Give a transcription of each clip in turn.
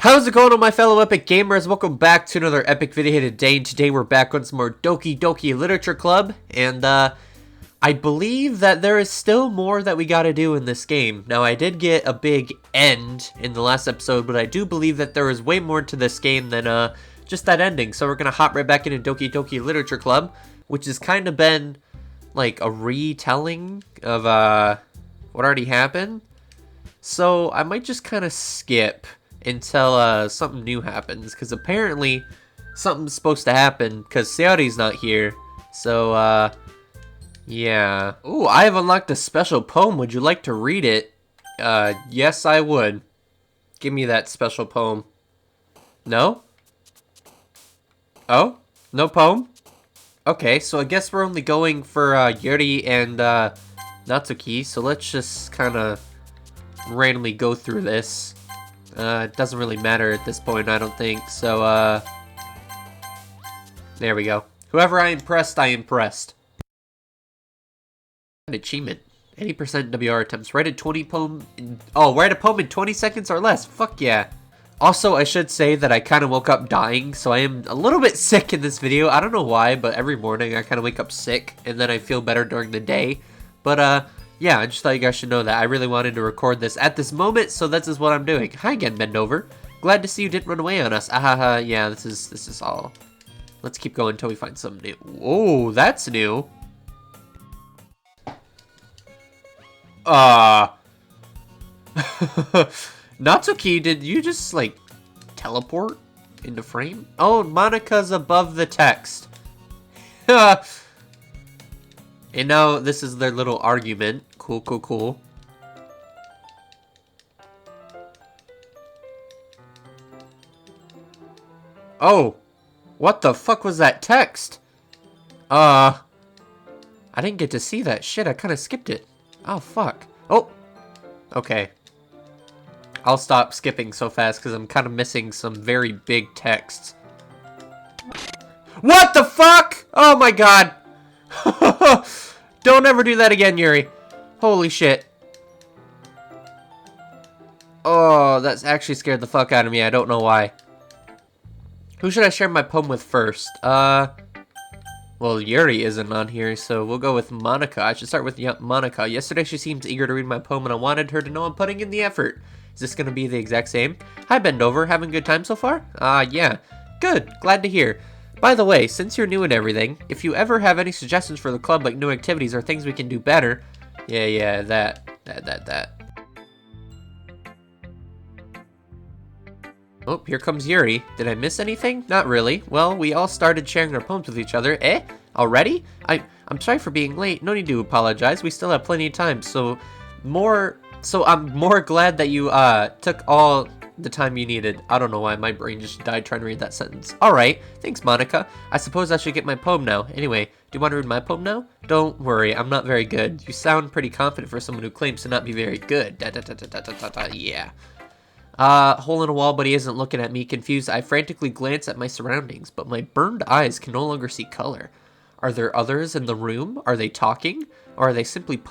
How's it going, all my fellow epic gamers? Welcome back to another epic video here today. And today we're back on some more Doki Doki Literature Club. And I believe that there is still more that we gotta do in this game. Now, I did get a big end in the last episode, but I do believe that there is way more to this game than just that ending. So we're gonna hop right back into Doki Doki Literature Club, which has kind of been like a retelling of what already happened. So I might just kind of skip until something new happens, because apparently something's supposed to happen, because Sayori's not here. So yeah. Ooh, I have unlocked a special poem. Would you like to read it? Yes, I would. Give me that special poem. No? Oh? No poem? Okay, so I guess we're only going for Yuri and Natsuki, so let's just kind of randomly go through this. It doesn't really matter at this point, I don't think. So, there we go. Whoever I impressed, I impressed. An achievement. 80% WR attempts. Write a 20 poem in, write a poem in 20 seconds or less. Fuck yeah. Also, I should say that I kind of woke up dying, so I am a little bit sick in this video. I don't know why, but every morning I kind of wake up sick, and then I feel better during the day. But, yeah, I just thought you guys should know that. I really wanted to record this at this moment, so this is what I'm doing. Hi again, Bendover. Glad to see you didn't run away on us. Ahaha, yeah, this is all. Let's keep going until we find something new. Oh, that's new. Natsuki, did you just, like, teleport into frame? Oh, Monika's above the text. And now this is their little argument. Cool, cool, cool. Oh, what the fuck was that text? I didn't get to see that shit. I kind of skipped it. Oh, fuck. Oh, okay. I'll stop skipping so fast because I'm kind of missing some very big texts. What the fuck? Oh my god. Don't ever do that again, Yuri. Holy shit. Oh, that's actually scared the fuck out of me. I don't know why. Who should I share my poem with first? Well, Yuri isn't on here, so we'll go with Monika. I should start with Monika. Yesterday she seemed eager to read my poem, and I wanted her to know I'm putting in the effort. Is this gonna be the exact same? Hi, Bendover. Having a good time so far? Yeah. Good. Glad to hear. By the way, since you're new and everything, if you ever have any suggestions for the club, like new activities or things we can do better... Yeah, that. Oh, here comes Yuri. Did I miss anything? Not really. Well, we all started sharing our poems with each other. Eh? Already? I'm sorry for being late. No need to apologize. We still have plenty of time, so I'm more glad that you, took all the time you needed. I don't know why my brain just died trying to read that sentence. Alright, thanks, Monika. I suppose I should get my poem now. Anyway, do you want to read my poem now? Don't worry, I'm not very good. You sound pretty confident for someone who claims to not be very good. Yeah. Hole in a wall, but he isn't looking at me. Confused, I frantically glance at my surroundings, but my burned eyes can no longer see color. Are there others in the room? Are they talking? Or are they simply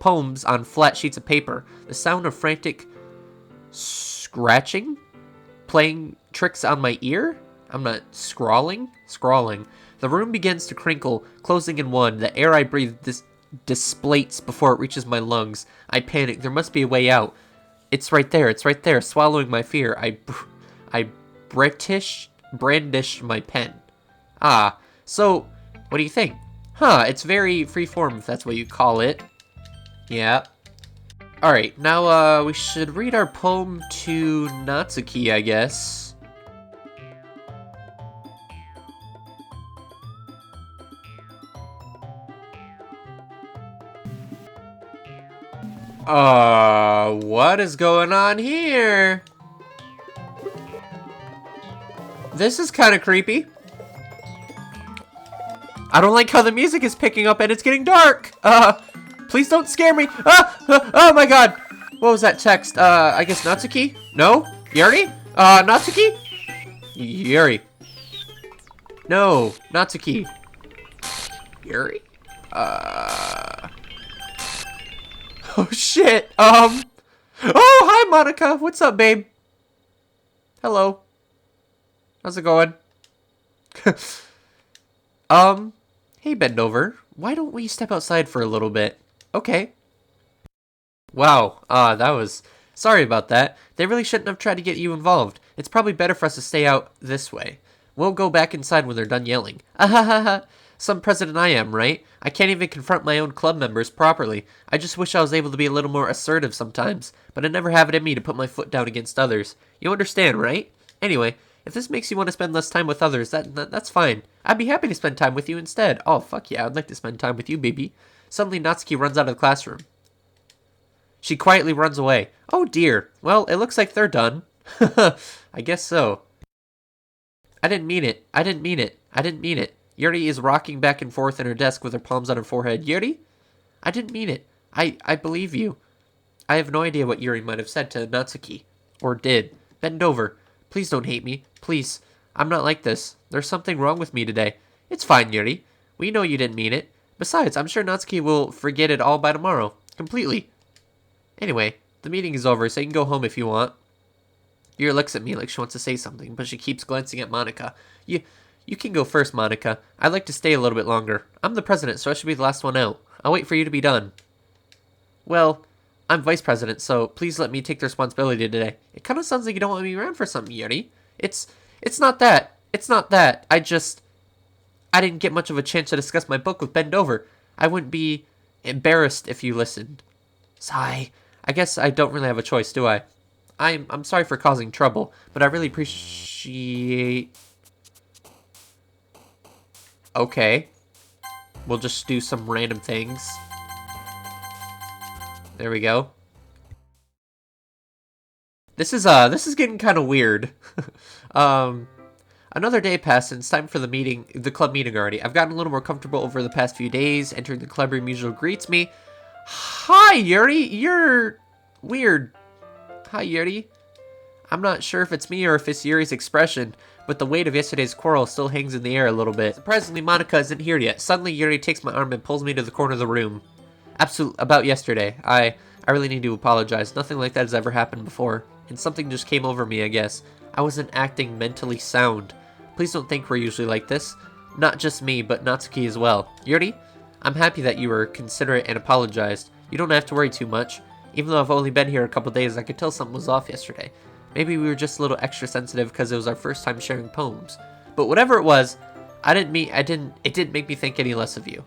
poems on flat sheets of paper? The sound of frantic scratching? Playing tricks on my ear? I'm not scrawling. The room begins to crinkle, closing in one. The air I breathe displates before it reaches my lungs. I panic. There must be a way out. It's right there, swallowing my fear. I brandish my pen. Ah, so, what do you think? Huh, it's very freeform, if that's what you call it. Yeah. Alright, now, we should read our poem to Natsuki, I guess. What is going on here? This is kind of creepy. I don't like how the music is picking up and it's getting dark. Please don't scare me. Oh my god. What was that text? I guess Natsuki? No? Yuri? Natsuki? Yuri. No, Natsuki. Yuri? Oh shit. Oh, hi Monika. What's up, babe? Hello. How's it going? Hey, bend over. Why don't we step outside for a little bit? Okay. Wow, that was... Sorry about that. They really shouldn't have tried to get you involved. It's probably better for us to stay out this way. We'll go back inside when they're done yelling. Ahahaha. Some president I am, right? I can't even confront my own club members properly. I just wish I was able to be a little more assertive sometimes, but I never have it in me to put my foot down against others. You understand, right? Anyway, if this makes you want to spend less time with others, that's fine. I'd be happy to spend time with you instead. Oh, fuck yeah, I'd like to spend time with you, baby. Suddenly, Natsuki runs out of the classroom. She quietly runs away. Oh dear. Well, it looks like they're done. I guess so. I didn't mean it. I didn't mean it. I didn't mean it. Yuri is rocking back and forth in her desk with her palms on her forehead. Yuri? I didn't mean it. I believe you. I have no idea what Yuri might have said to Natsuki. Or did. Bend over. Please don't hate me. Please. I'm not like this. There's something wrong with me today. It's fine, Yuri. We know you didn't mean it. Besides, I'm sure Natsuki will forget it all by tomorrow. Completely. Anyway, the meeting is over, so you can go home if you want. Yuri looks at me like she wants to say something, but she keeps glancing at Monika. You can go first, Monika. I'd like to stay a little bit longer. I'm the president, so I should be the last one out. I'll wait for you to be done. Well, I'm vice president, so please let me take the responsibility today. It kind of sounds like you don't want me around for something, Yuri. It's not that. It's not that. I didn't get much of a chance to discuss my book with Bend Over. I wouldn't be embarrassed if you listened. Sigh. I guess I don't really have a choice, do I? I'm sorry for causing trouble, but I really appreciate... Okay. We'll just do some random things. There we go. This is getting kind of weird. Another day passed and it's time for the club meeting already. I've gotten a little more comfortable over the past few days. Entering the club room, usually greets me. Hi, Yuri. You're weird. Hi, Yuri. I'm not sure if it's me or if it's Yuri's expression, but the weight of yesterday's quarrel still hangs in the air a little bit. Surprisingly, Monika isn't here yet. Suddenly, Yuri takes my arm and pulls me to the corner of the room. About yesterday. I really need to apologize. Nothing like that has ever happened before, and something just came over me, I guess. I wasn't acting mentally sound. Please don't think we're usually like this. Not just me, but Natsuki as well. Yuri? I'm happy that you were considerate and apologized. You don't have to worry too much. Even though I've only been here a couple days, I could tell something was off yesterday. Maybe we were just a little extra sensitive because it was our first time sharing poems. But whatever it was, it didn't make me think any less of you.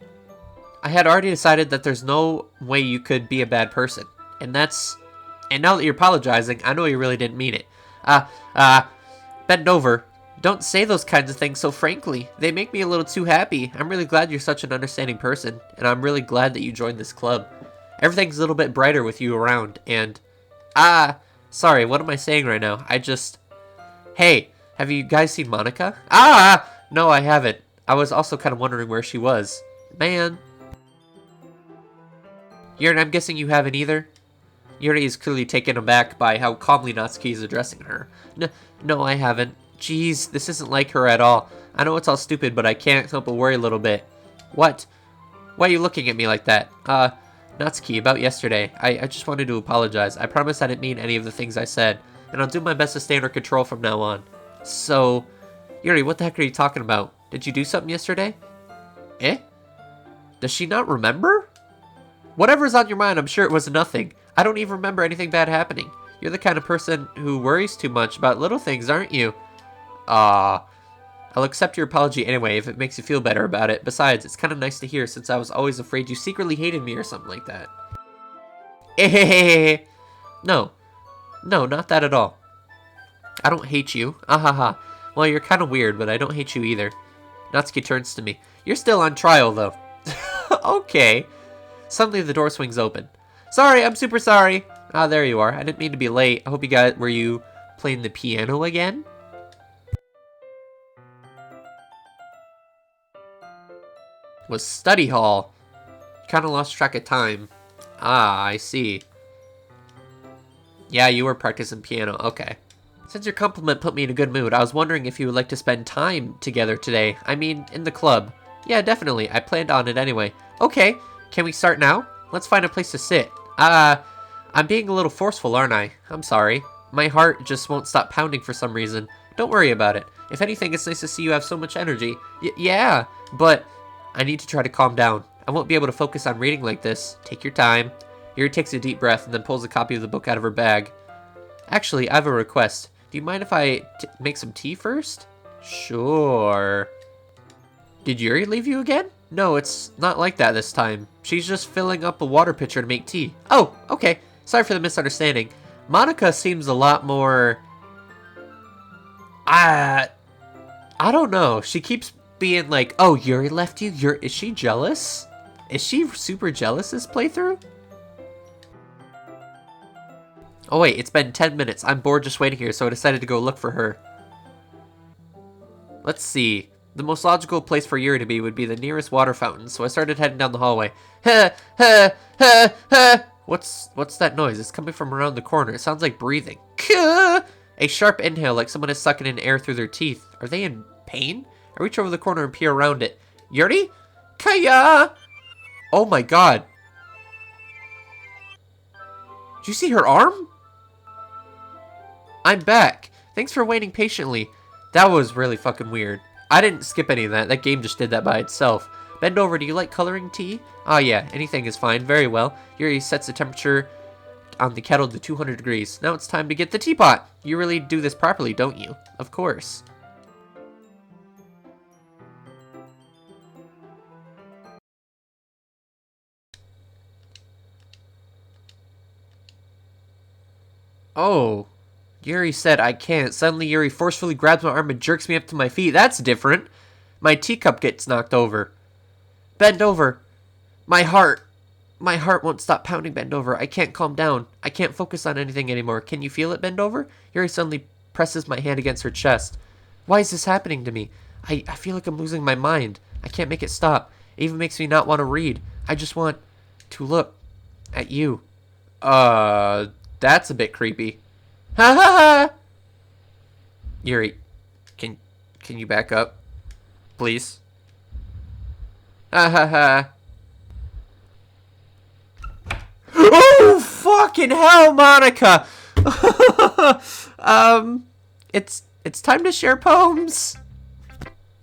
I had already decided that there's no way you could be a bad person. And now that you're apologizing, I know you really didn't mean it. Bend over. Don't say those kinds of things so frankly. They make me a little too happy. I'm really glad you're such an understanding person, and I'm really glad that you joined this club. Everything's a little bit brighter with you around, and... sorry, what am I saying right now? Hey, have you guys seen Monika? No, I haven't. I was also kind of wondering where she was. Man. Yuri, I'm guessing you haven't either? Yuri is clearly taken aback by how calmly Natsuki is addressing her. No, I haven't. Jeez, this isn't like her at all. I know it's all stupid, but I can't help but worry a little bit. What? Why are you looking at me like that? Natsuki, about yesterday. I just wanted to apologize. I promise I didn't mean any of the things I said, and I'll do my best to stay under control from now on. So, Yuri, what the heck are you talking about? Did you do something yesterday? Eh? Does she not remember? Whatever's on your mind, I'm sure it was nothing. I don't even remember anything bad happening. You're the kind of person who worries too much about little things, aren't you? I'll accept your apology anyway if it makes you feel better about it. Besides, it's kind of nice to hear since I was always afraid you secretly hated me or something like that. No, not that at all. I don't hate you. Ahaha. Well, you're kind of weird, but I don't hate you either. Natsuki turns to me. You're still on trial, though. Okay. Suddenly, the door swings open. Sorry, I'm super sorry. There you are. I didn't mean to be late. I hope you guys... Were you playing the piano again? Was study hall. Kind of lost track of time. I see. Yeah, you were practicing piano. Okay. Since your compliment put me in a good mood, I was wondering if you would like to spend time together today. I mean, in the club. Yeah, definitely. I planned on it anyway. Okay. Can we start now? Let's find a place to sit. I'm being a little forceful, aren't I? I'm sorry. My heart just won't stop pounding for some reason. Don't worry about it. If anything, it's nice to see you have so much energy. Yeah, but I need to try to calm down. I won't be able to focus on reading like this. Take your time. Yuri takes a deep breath and then pulls a copy of the book out of her bag. Actually, I have a request. Do you mind if I make some tea first? Sure. Did Yuri leave you again? No, it's not like that this time. She's just filling up a water pitcher to make tea. Oh, okay. Sorry for the misunderstanding. Monica seems a lot more... I don't know. She keeps being like, oh, Yuri left you? Is she jealous? Is she super jealous this playthrough? Oh wait, it's been 10 minutes. I'm bored just waiting here, so I decided to go look for her. Let's see. The most logical place for Yuri to be would be the nearest water fountain, so I started heading down the hallway. What's that noise? It's coming from around the corner. It sounds like breathing. A sharp inhale, like someone is sucking in air through their teeth. Are they in pain? I reach over the corner and peer around it. Yuri? Kaya! Oh my god. Did you see her arm? I'm back. Thanks for waiting patiently. That was really fucking weird. I didn't skip any of that. That game just did that by itself. Bend over. Do you like coloring tea? Ah, yeah. Anything is fine. Very well. Yuri sets the temperature on the kettle to 200 degrees. Now it's time to get the teapot. You really do this properly, don't you? Of course. Oh. Yuri said I can't. Suddenly Yuri forcefully grabs my arm and jerks me up to my feet. That's different. My teacup gets knocked over. Bend over. My heart won't stop pounding. Bend over. I can't calm down. I can't focus on anything anymore. Can you feel it? Bend over. Yuri suddenly presses my hand against her chest. Why is this happening to me? I feel like I'm losing my mind. I can't make it stop. It even makes me not want to read. I just want to look at you. That's a bit creepy. Ha ha ha! Yuri, can you back up? Please? Ha ha ha. Oh, fucking hell, Monica! It's time to share poems.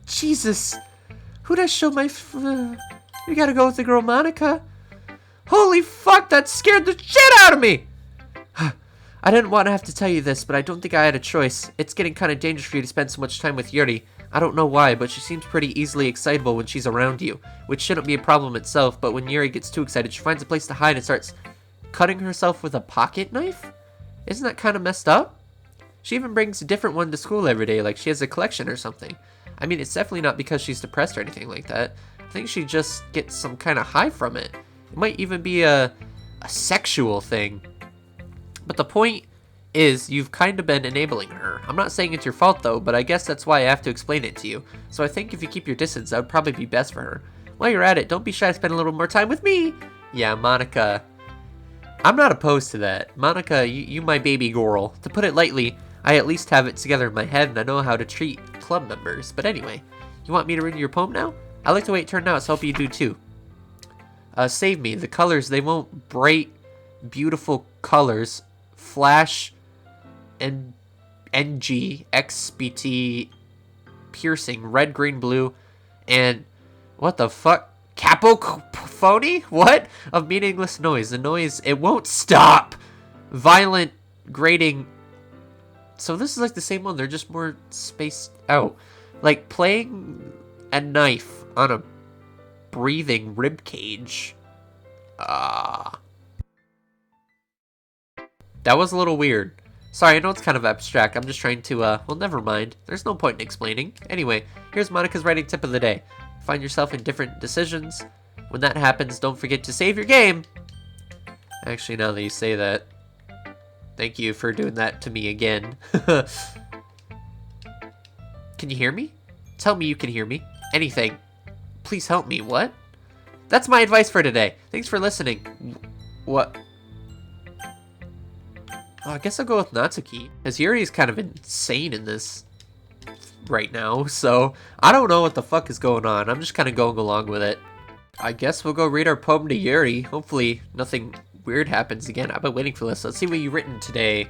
Jesus. Who does show my we gotta go with the girl Monica. Holy fuck, that scared the shit out of me! I didn't want to have to tell you this, but I don't think I had a choice. It's getting kind of dangerous for you to spend so much time with Yuri. I don't know why, but she seems pretty easily excitable when she's around you, which shouldn't be a problem itself, but when Yuri gets too excited, she finds a place to hide and starts cutting herself with a pocket knife? Isn't that kind of messed up? She even brings a different one to school every day, like she has a collection or something. I mean, it's definitely not because she's depressed or anything like that. I think she just gets some kind of high from it. It might even be a sexual thing. But the point is, you've kind of been enabling her. I'm not saying it's your fault though, but I guess that's why I have to explain it to you. So I think if you keep your distance, that would probably be best for her. While you're at it, don't be shy to spend a little more time with me. Yeah, Monica. I'm not opposed to that. Monica, you my baby girl. To put it lightly, I at least have it together in my head and I know how to treat club members. But anyway, you want me to read your poem now? I like the way it turned out, so I hope you do too. Save me. The colors, they won't bright, beautiful colors. Flash and NG, XBT, piercing, red, green, blue, and what the fuck? Cacophony? What? Of meaningless noise. The noise, it won't stop. Violent, grating. So this is like the same one. They're just more spaced out. Like playing a knife on a breathing rib cage. That was a little weird. Sorry, I know it's kind of abstract. I'm just trying to, well, never mind. There's no point in explaining. Anyway, here's Monica's writing tip of the day. Find yourself in different decisions. When that happens, don't forget to save your game. Actually, now that you say that, thank you for doing that to me again. Can you hear me? Tell me you can hear me. Anything. Please help me. What? That's my advice for today. Thanks for listening. What? Oh, I guess I'll go with Natsuki, as Yuri is kind of insane in this right now, so I don't know what the fuck is going on. I'm just kind of going along with it. I guess we'll go read our poem to Yuri. Hopefully nothing weird happens again. I've been waiting for this. Let's see what you've written today.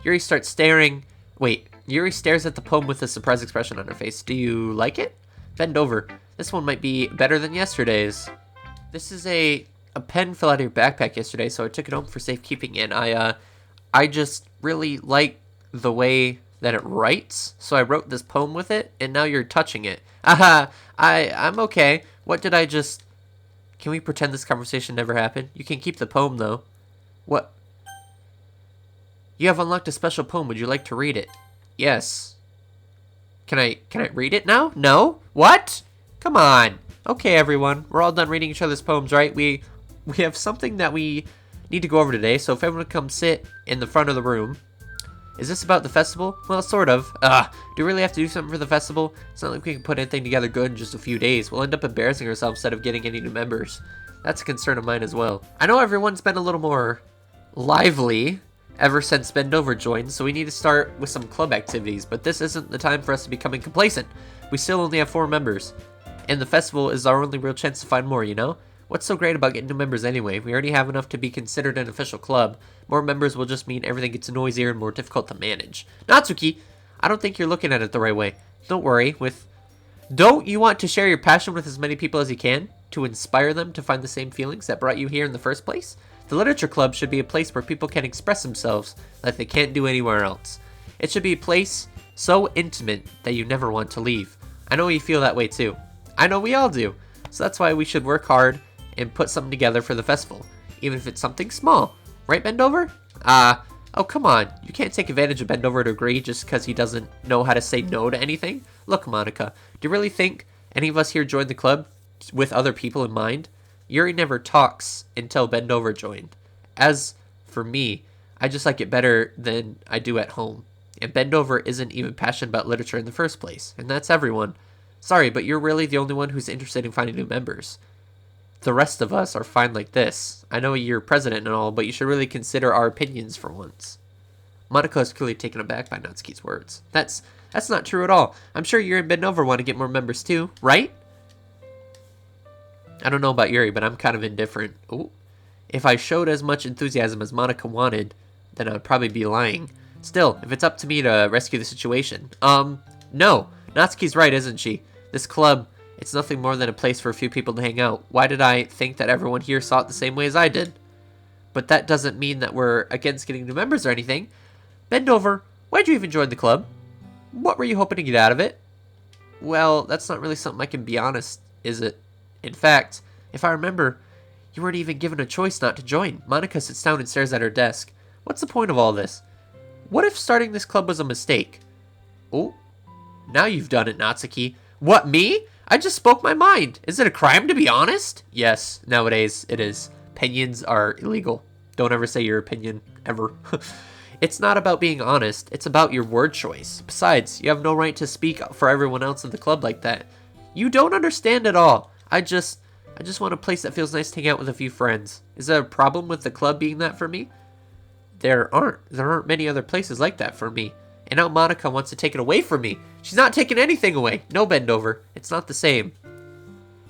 Yuri starts staring. Wait, Yuri stares at the poem with a surprised expression on her face. Do you like it? Bend over. This one might be better than yesterday's. This is a pen fell out of your backpack yesterday, so I took it home for safekeeping, and I just really like the way that it writes, so I wrote this poem with it, and now you're touching it. Aha, I'm okay. What did I just... Can we pretend this conversation never happened? You can keep the poem, though. What? You have unlocked a special poem. Would you like to read it? Yes. Can I read it now? No? What? Come on. Okay, everyone. We're all done reading each other's poems, right? We have something that we need to go over today, so if everyone comes sit in the front of the room. Is this about the festival? Well, sort of. Do we really have to do something for the festival? It's not like we can put anything together good in just a few days. We'll end up embarrassing ourselves instead of getting any new members. That's a concern of mine as well. I know everyone's been a little more lively ever since Bend Over joined, so we need to start with some club activities, but this isn't the time for us to becoming complacent. We still only have 4 members, and the festival is our only real chance to find more, you know? What's so great about getting new members anyway? We already have enough to be considered an official club. More members will just mean everything gets noisier and more difficult to manage. Natsuki, I don't think you're looking at it the right way. Don't worry, Don't you want to share your passion with as many people as you can? To inspire them to find the same feelings that brought you here in the first place? The Literature Club should be a place where people can express themselves like they can't do anywhere else. It should be a place so intimate that you never want to leave. I know you feel that way too. I know we all do. So that's why we should work hard and put something together for the festival, even if it's something small. Right, Bend Over? Oh, come on. You can't take advantage of Bend Over to agree just because he doesn't know how to say no to anything. Look, Monica, do you really think any of us here joined the club with other people in mind? Yuri never talks until Bend Over joined. As for me, I just like it better than I do at home. And Bend Over isn't even passionate about literature in the first place, and that's everyone. Sorry, but you're really the only one who's interested in finding new members. The rest of us are fine like this. I know you're president and all, but you should really consider our opinions for once. Monica is clearly taken aback by Natsuki's words. That's not true at all. I'm sure Yuri and Bend Over want to get more members too, right? I don't know about Yuri, but I'm kind of indifferent. Ooh. If I showed as much enthusiasm as Monica wanted, then I would probably be lying. Still, if it's up to me to rescue the situation. No. Natsuki's right, isn't she? This club, it's nothing more than a place for a few people to hang out. Why did I think that everyone here saw it the same way as I did? But that doesn't mean that we're against getting new members or anything. Bend Over, why'd you even join the club? What were you hoping to get out of it? Well, that's not really something I can be honest, is it? In fact, if I remember, you weren't even given a choice not to join. Monica sits down and stares at her desk. What's the point of all this? What if starting this club was a mistake? Oh, now you've done it, Natsuki. What, me? I just spoke my mind. Is it a crime to be honest? Yes, nowadays it is. Opinions are illegal. Don't ever say your opinion, ever. It's not about being honest. It's about your word choice. Besides, you have no right to speak for everyone else in the club like that. You don't understand at all. I just want a place that feels nice to hang out with a few friends. Is there a problem with the club being that for me? There aren't many other places like that for me. And now Monica wants to take it away from me. She's not taking anything away. No, Bend Over. It's not the same.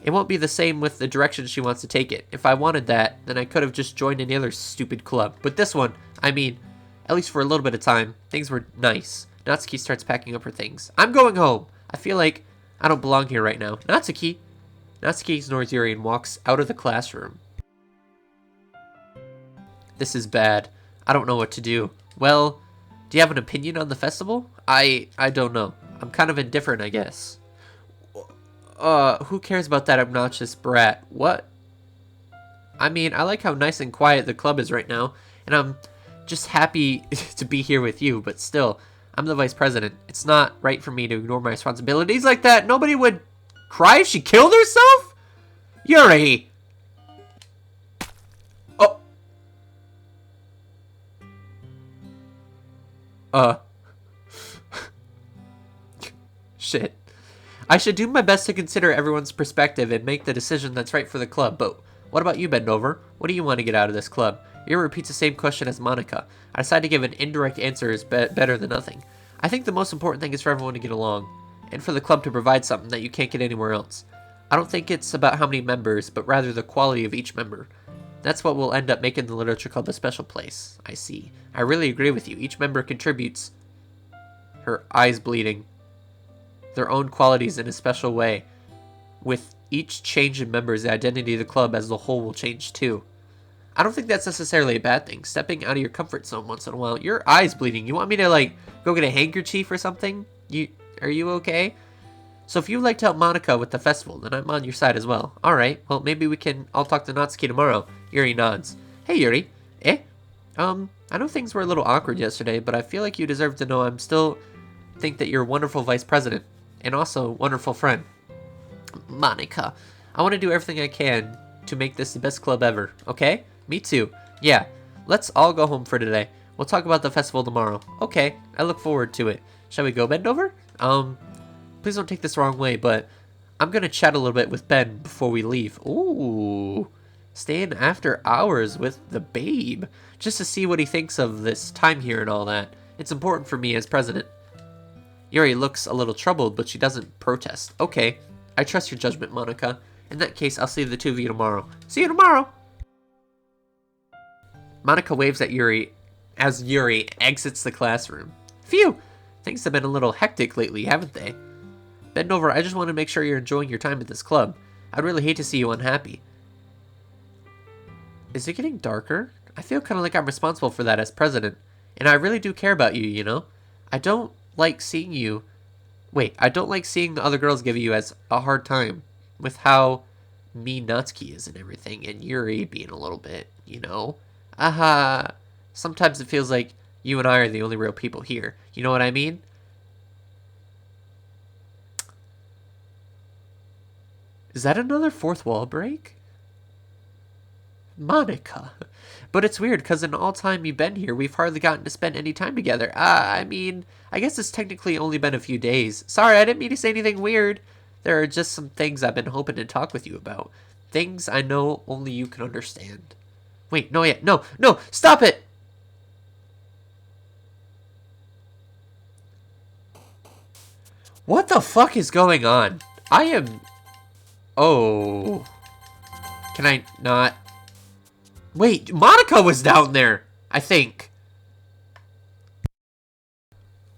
It won't be the same with the direction she wants to take it. If I wanted that, then I could have just joined any other stupid club. But this one, I mean, at least for a little bit of time, things were nice. Natsuki starts packing up her things. I'm going home. I feel like I don't belong here right now. Natsuki. Natsuki ignores Yuri and walks out of the classroom. This is bad. I don't know what to do. Well, do you have an opinion on the festival? I don't know. I'm kind of indifferent, I guess. Who cares about that obnoxious brat? What? I mean, I like how nice and quiet the club is right now, and I'm just happy to be here with you, but still, I'm the vice president. It's not right for me to ignore my responsibilities like that. Nobody would cry if she killed herself? Yuri! Shit. I should do my best to consider everyone's perspective and make the decision that's right for the club, but what about you, Bend Over? What do you want to get out of this club? Yuri repeats the same question as Monica. I decide to give an indirect answer is better than nothing. I think the most important thing is for everyone to get along, and for the club to provide something that you can't get anywhere else. I don't think it's about how many members, but rather the quality of each member. That's what will end up making the literature club a special place. I see. I really agree with you. Each member contributes, her eyes bleeding, their own qualities in a special way. With each change in members, the identity of the club as a whole will change too. I don't think that's necessarily a bad thing. Stepping out of your comfort zone once in a while. Your eye's bleeding. You want me to, like, go get a handkerchief or something? Are you okay? So if you'd like to help Monica with the festival, then I'm on your side as well. Alright, well, maybe I'll talk to Natsuki tomorrow. Yuri nods. Hey, Yuri. Eh? I know things were a little awkward yesterday, but I feel like you deserve to know I'm still think that you're a wonderful vice president. And also, wonderful friend. Monica. I want to do everything I can to make this the best club ever, okay? Me too. Yeah. Let's all go home for today. We'll talk about the festival tomorrow. Okay. I look forward to it. Shall we go, bend over? Please don't take this the wrong way, but I'm gonna chat a little bit with Ben before we leave. Ooh. Staying after hours with the babe. Just to see what he thinks of this time here and all that. It's important for me as president. Yuri looks a little troubled, but she doesn't protest. Okay. I trust your judgment, Monica. In that case, I'll see the two of you tomorrow. See you tomorrow! Monica waves at Yuri as Yuri exits the classroom. Phew! Things have been a little hectic lately, haven't they? Bend over, I just want to make sure you're enjoying your time at this club. I'd really hate to see you unhappy. Is it getting darker? I feel kind of like I'm responsible for that as president. And I really do care about you, you know? I don't like seeing the other girls give you as a hard time. With how mean Natsuki is and everything. And Yuri being a little bit, you know? Sometimes it feels like you and I are the only real people here. You know what I mean? Is that another fourth wall break? Monica. But it's weird, because in all time you've been here, we've hardly gotten to spend any time together. I mean, I guess it's technically only been a few days. Sorry, I didn't mean to say anything weird. There are just some things I've been hoping to talk with you about. Things I know only you can understand. Wait, no, stop it! What the fuck is going on? Oh. Can I not? Wait, Monica was down there, I think.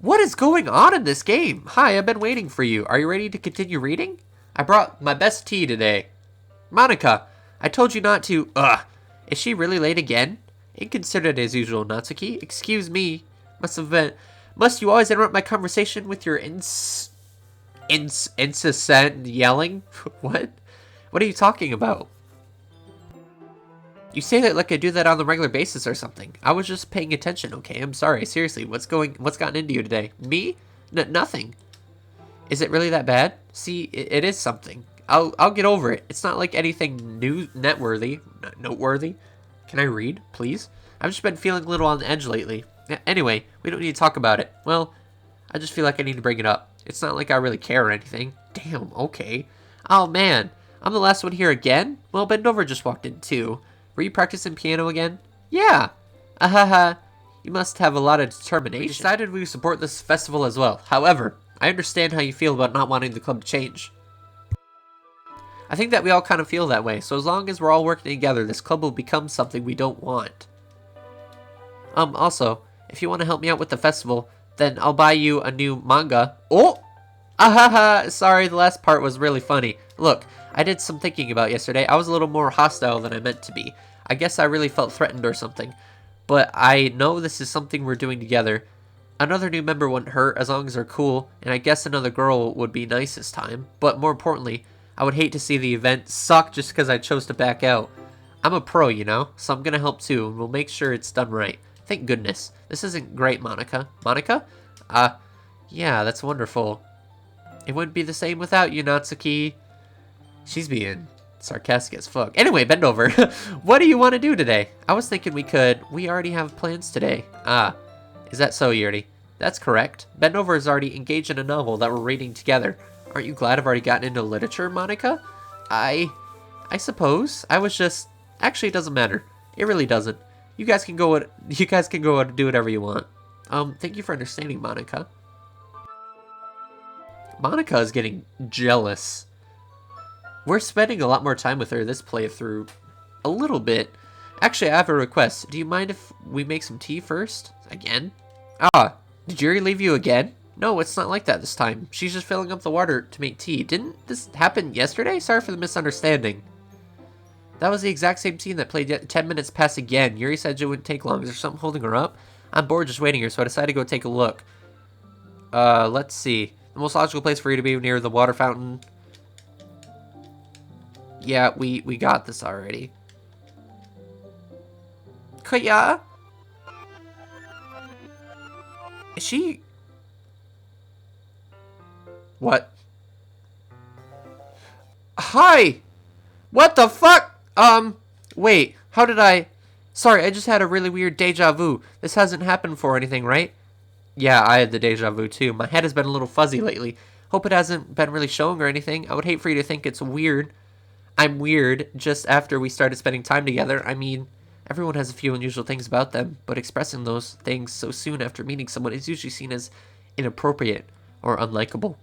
What is going on in this game? Hi, I've been waiting for you. Are you ready to continue reading? I brought my best tea today. Monica, I told you not to. Is she really late again? Inconsiderate as usual, Natsuki. Excuse me. Must you always interrupt my conversation with your incessant yelling? What? What are you talking about? You say that like I do that on the regular basis or something. I was just paying attention, okay? I'm sorry. Seriously, what's gotten into you today? Me? Nothing. Is it really that bad? See, it is something. I'll get over it. It's not like anything noteworthy. Can I read, please? I've just been feeling a little on the edge lately. Anyway, we don't need to talk about it. Well, I just feel like I need to bring it up. It's not like I really care or anything. Damn, okay. Oh man, I'm the last one here again? Well, Bendover just walked in too. Were you practicing piano again? Yeah. You must have a lot of determination. We decided we would support this festival as well. However, I understand how you feel about not wanting the club to change. I think that we all kind of feel that way, so as long as we're all working together, this club will become something we don't want. Also, if you want to help me out with the festival, then I'll buy you a new manga. Oh! Sorry, the last part was really funny. Look, I did some thinking about yesterday. I was a little more hostile than I meant to be. I guess I really felt threatened or something. But I know this is something we're doing together. Another new member wouldn't hurt as long as they're cool, and I guess another girl would be nice this time. But more importantly, I would hate to see the event suck just because I chose to back out. I'm a pro, you know, so I'm gonna help too, and we'll make sure it's done right. Thank goodness. This isn't great, Monica. Monica? Yeah, that's wonderful. It wouldn't be the same without you, Natsuki. She's being sarcastic as fuck. Anyway, bend over. What do you want to do today? I was thinking we already have plans today. Is that so, Yuri? That's correct. Bend over is already engaged in a novel that we're reading together. Aren't you glad I've already gotten into literature, Monica? I suppose. Actually, it doesn't matter. It really doesn't. You guys can go and do whatever you want. Thank you for understanding, Monica. Monica is getting jealous. We're spending a lot more time with her this playthrough. A little bit. Actually, I have a request. Do you mind if we make some tea first? Again? Ah, did Yuri leave you again? No, it's not like that this time. She's just filling up the water to make tea. Didn't this happen yesterday? Sorry for the misunderstanding. That was the exact same scene that played 10 minutes past again. Yuri said it wouldn't take long. Is there something holding her up? I'm bored just waiting here, so I decided to go take a look. Let's see. The most logical place for you to be near the water fountain. Yeah, we got this already. Kaya? Is she... What? Hi! What the fuck? Wait, how did I... Sorry, I just had a really weird deja vu. This hasn't happened before or anything, right? Yeah, I had the deja vu too. My head has been a little fuzzy lately. Hope it hasn't been really showing or anything. I would hate for you to think it's weird. I'm weird just after we started spending time together. I mean, everyone has a few unusual things about them, but expressing those things so soon after meeting someone is usually seen as inappropriate or unlikable.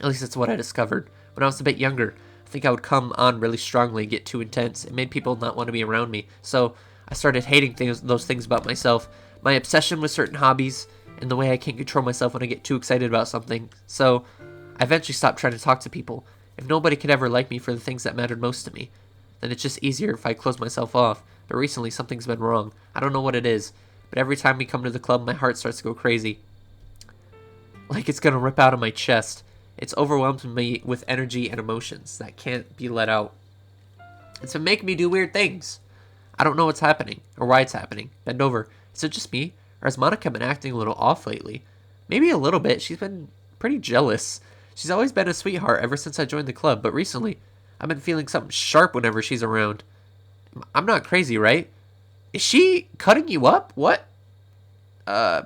At least that's what I discovered. When I was a bit younger, I think I would come on really strongly and get too intense. It made people not want to be around me. So I started hating those things about myself. My obsession with certain hobbies, and the way I can't control myself when I get too excited about something. So I eventually stopped trying to talk to people. If nobody could ever like me for the things that mattered most to me, then it's just easier if I close myself off. But recently something's been wrong. I don't know what it is, but every time we come to the club, my heart starts to go crazy. Like it's gonna rip out of my chest. It's overwhelmed me with energy and emotions that can't be let out. It's been making me do weird things. I don't know what's happening, or why it's happening. Bend over. Is it just me? Or has Monica been acting a little off lately? Maybe a little bit. She's been pretty jealous. She's always been a sweetheart ever since I joined the club, but recently, I've been feeling something sharp whenever she's around. I'm not crazy, right? Is she cutting you up? What?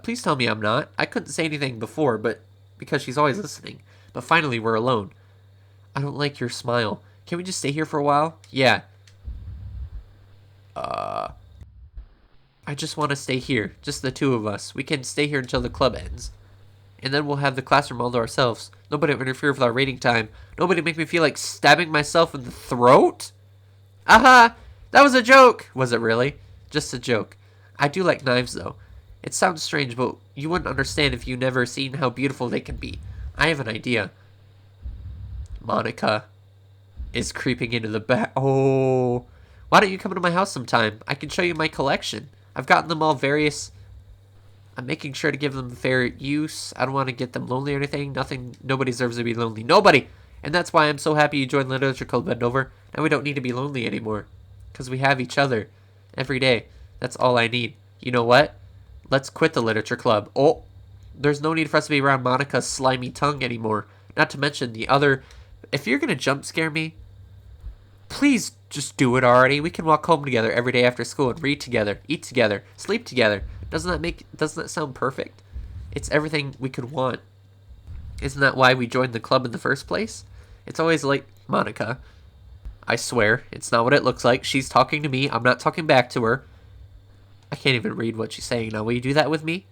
Please tell me I'm not. I couldn't say anything before, but because she's always listening. But finally, we're alone. I don't like your smile. Can we just stay here for a while? Yeah. I just want to stay here. Just the two of us. We can stay here until the club ends. And then we'll have the classroom all to ourselves. Nobody will interfere with our reading time. Nobody make me feel like stabbing myself in the throat? Aha! That was a joke! Was it really? Just a joke. I do like knives, though. It sounds strange, but you wouldn't understand if you never seen how beautiful they can be. I have an idea. Monica is creeping into the back. Oh. Why don't you come to my house sometime? I can show you my collection. I've gotten them all various... I'm making sure to give them fair use. I don't want to get them lonely or anything. Nobody deserves to be lonely. Nobody! And that's why I'm so happy you joined Literature Club, Bendover. Now we don't need to be lonely anymore. Because we have each other. Every day. That's all I need. You know what? Let's quit the Literature Club. Oh! There's no need for us to be around Monica's slimy tongue anymore. Not to mention the other... If you're gonna jump scare me, please just do it already. We can walk home together every day after school and read together, eat together, sleep together. Doesn't that sound perfect? It's everything we could want. Isn't that why we joined the club in the first place? It's always like, Monica, I swear, it's not what it looks like. She's talking to me. I'm not talking back to her. I can't even read what she's saying now. Will you do that with me?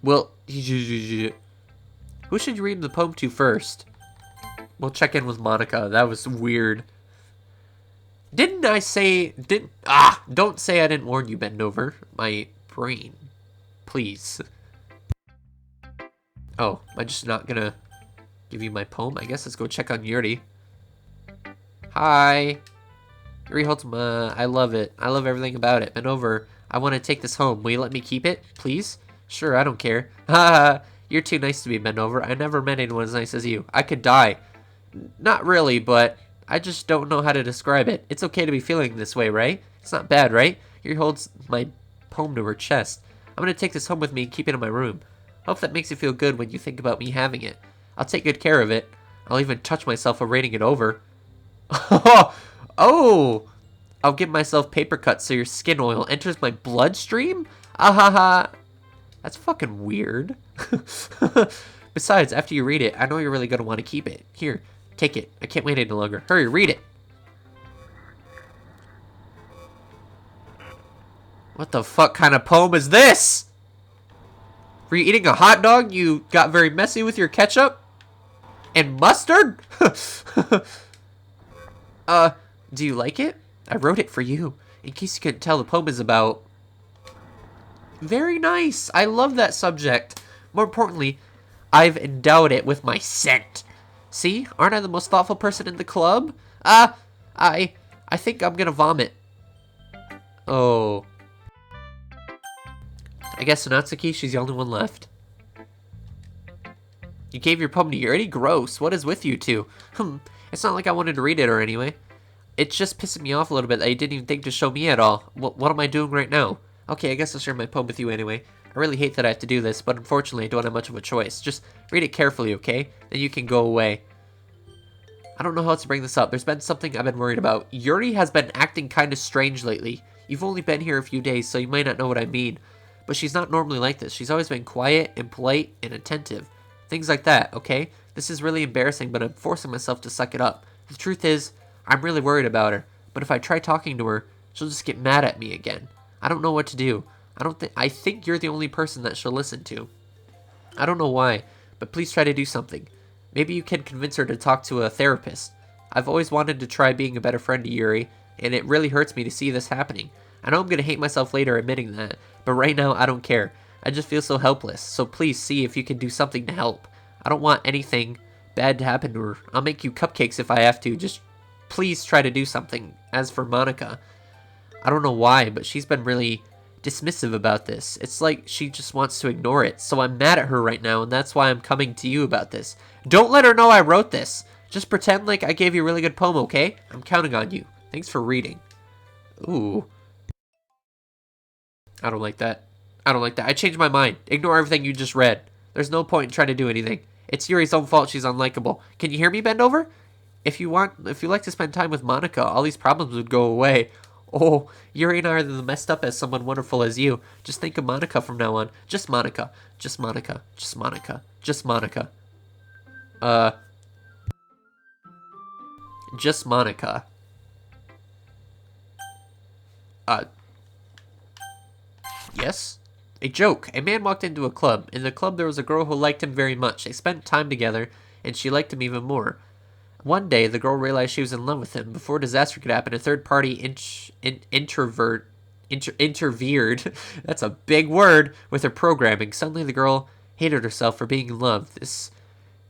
Well, who should you read the poem to first? We'll check in with Monica. That was weird. Didn't I say... Don't say I didn't warn you, Bendover. My brain. Please. Oh, am I just not gonna give you my poem? I guess let's go check on Yuri. Hi. Yuri Holtzma. I love it. I love everything about it. Bendover, I want to take this home. Will you let me keep it? Please? Sure, I don't care. Haha. You're too nice to be, Bendover. I never met anyone as nice as you. I could die. Not really, but I just don't know how to describe it. It's okay to be feeling this way, right? It's not bad, right? Yuri holds my poem to her chest. I'm gonna take this home with me and keep it in my room. Hope that makes you feel good when you think about me having it. I'll take good care of it. I'll even touch myself while reading it over. Oh! I'll give myself paper cuts so your skin oil enters my bloodstream? Ahaha! That's fucking weird. Besides, after you read it, I know you're really gonna want to keep it. Here, take it. I can't wait any longer. Hurry, read it! What the fuck kind of poem is this? Were you eating a hot dog? You got very messy with your ketchup? And mustard? Do you like it? I wrote it for you. In case you couldn't tell, the poem is about... Very nice. I love that subject. More importantly, I've endowed it with my scent. See? Aren't I the most thoughtful person in the club? I think I'm gonna vomit. Oh. I guess Natsuki, she's the only one left. You gave your poem to Yuri? Gross. What is with you two? It's not like I wanted to read it or anyway. It's just pissing me off a little bit that you didn't even think to show me at all. What am I doing right now? Okay, I guess I'll share my poem with you anyway. I really hate that I have to do this, but unfortunately I don't have much of a choice. Just read it carefully, okay? Then you can go away. I don't know how else to bring this up. There's been something I've been worried about. Yuri has been acting kind of strange lately. You've only been here a few days, so you might not know what I mean. But she's not normally like this. She's always been quiet and polite and attentive. Things like that, okay? This is really embarrassing, but I'm forcing myself to suck it up. The truth is, I'm really worried about her. But if I try talking to her, she'll just get mad at me again. I don't know what to do. I think you're the only person that she'll listen to. I don't know why, but please try to do something. Maybe you can convince her to talk to a therapist. I've always wanted to try being a better friend to Yuri, and it really hurts me to see this happening. I know I'm going to hate myself later admitting that, but right now I don't care. I just feel so helpless, so please see if you can do something to help. I don't want anything bad to happen to her. I'll make you cupcakes if I have to. Just please try to do something. As for Monica, I don't know why, but she's been really dismissive about this. It's like she just wants to ignore it, so I'm mad at her right now, and that's why I'm coming to you about this. Don't let her know I wrote this. Just pretend like I gave you a really good poem, okay? I'm counting on you. Thanks for reading. Ooh. I don't like that. I don't like that. I changed my mind. Ignore everything you just read. There's no point in trying to do anything. It's Yuri's own fault she's unlikable. Can you hear me, Bendover? If you like to spend time with Monica, all these problems would go away. Oh, Yuri and I are as messed up as someone wonderful as you. Just think of Monica from now on. Just Monica. Just Monica. Just Monica. Just Monica. Just Monica. Yes? A joke. A man walked into a club. In the club there was a girl who liked him very much. They spent time together, and she liked him even more. One day, the girl realized she was in love with him. Before disaster could happen, a third party interfered. That's a big word with her programming. Suddenly, the girl hated herself for being in love. This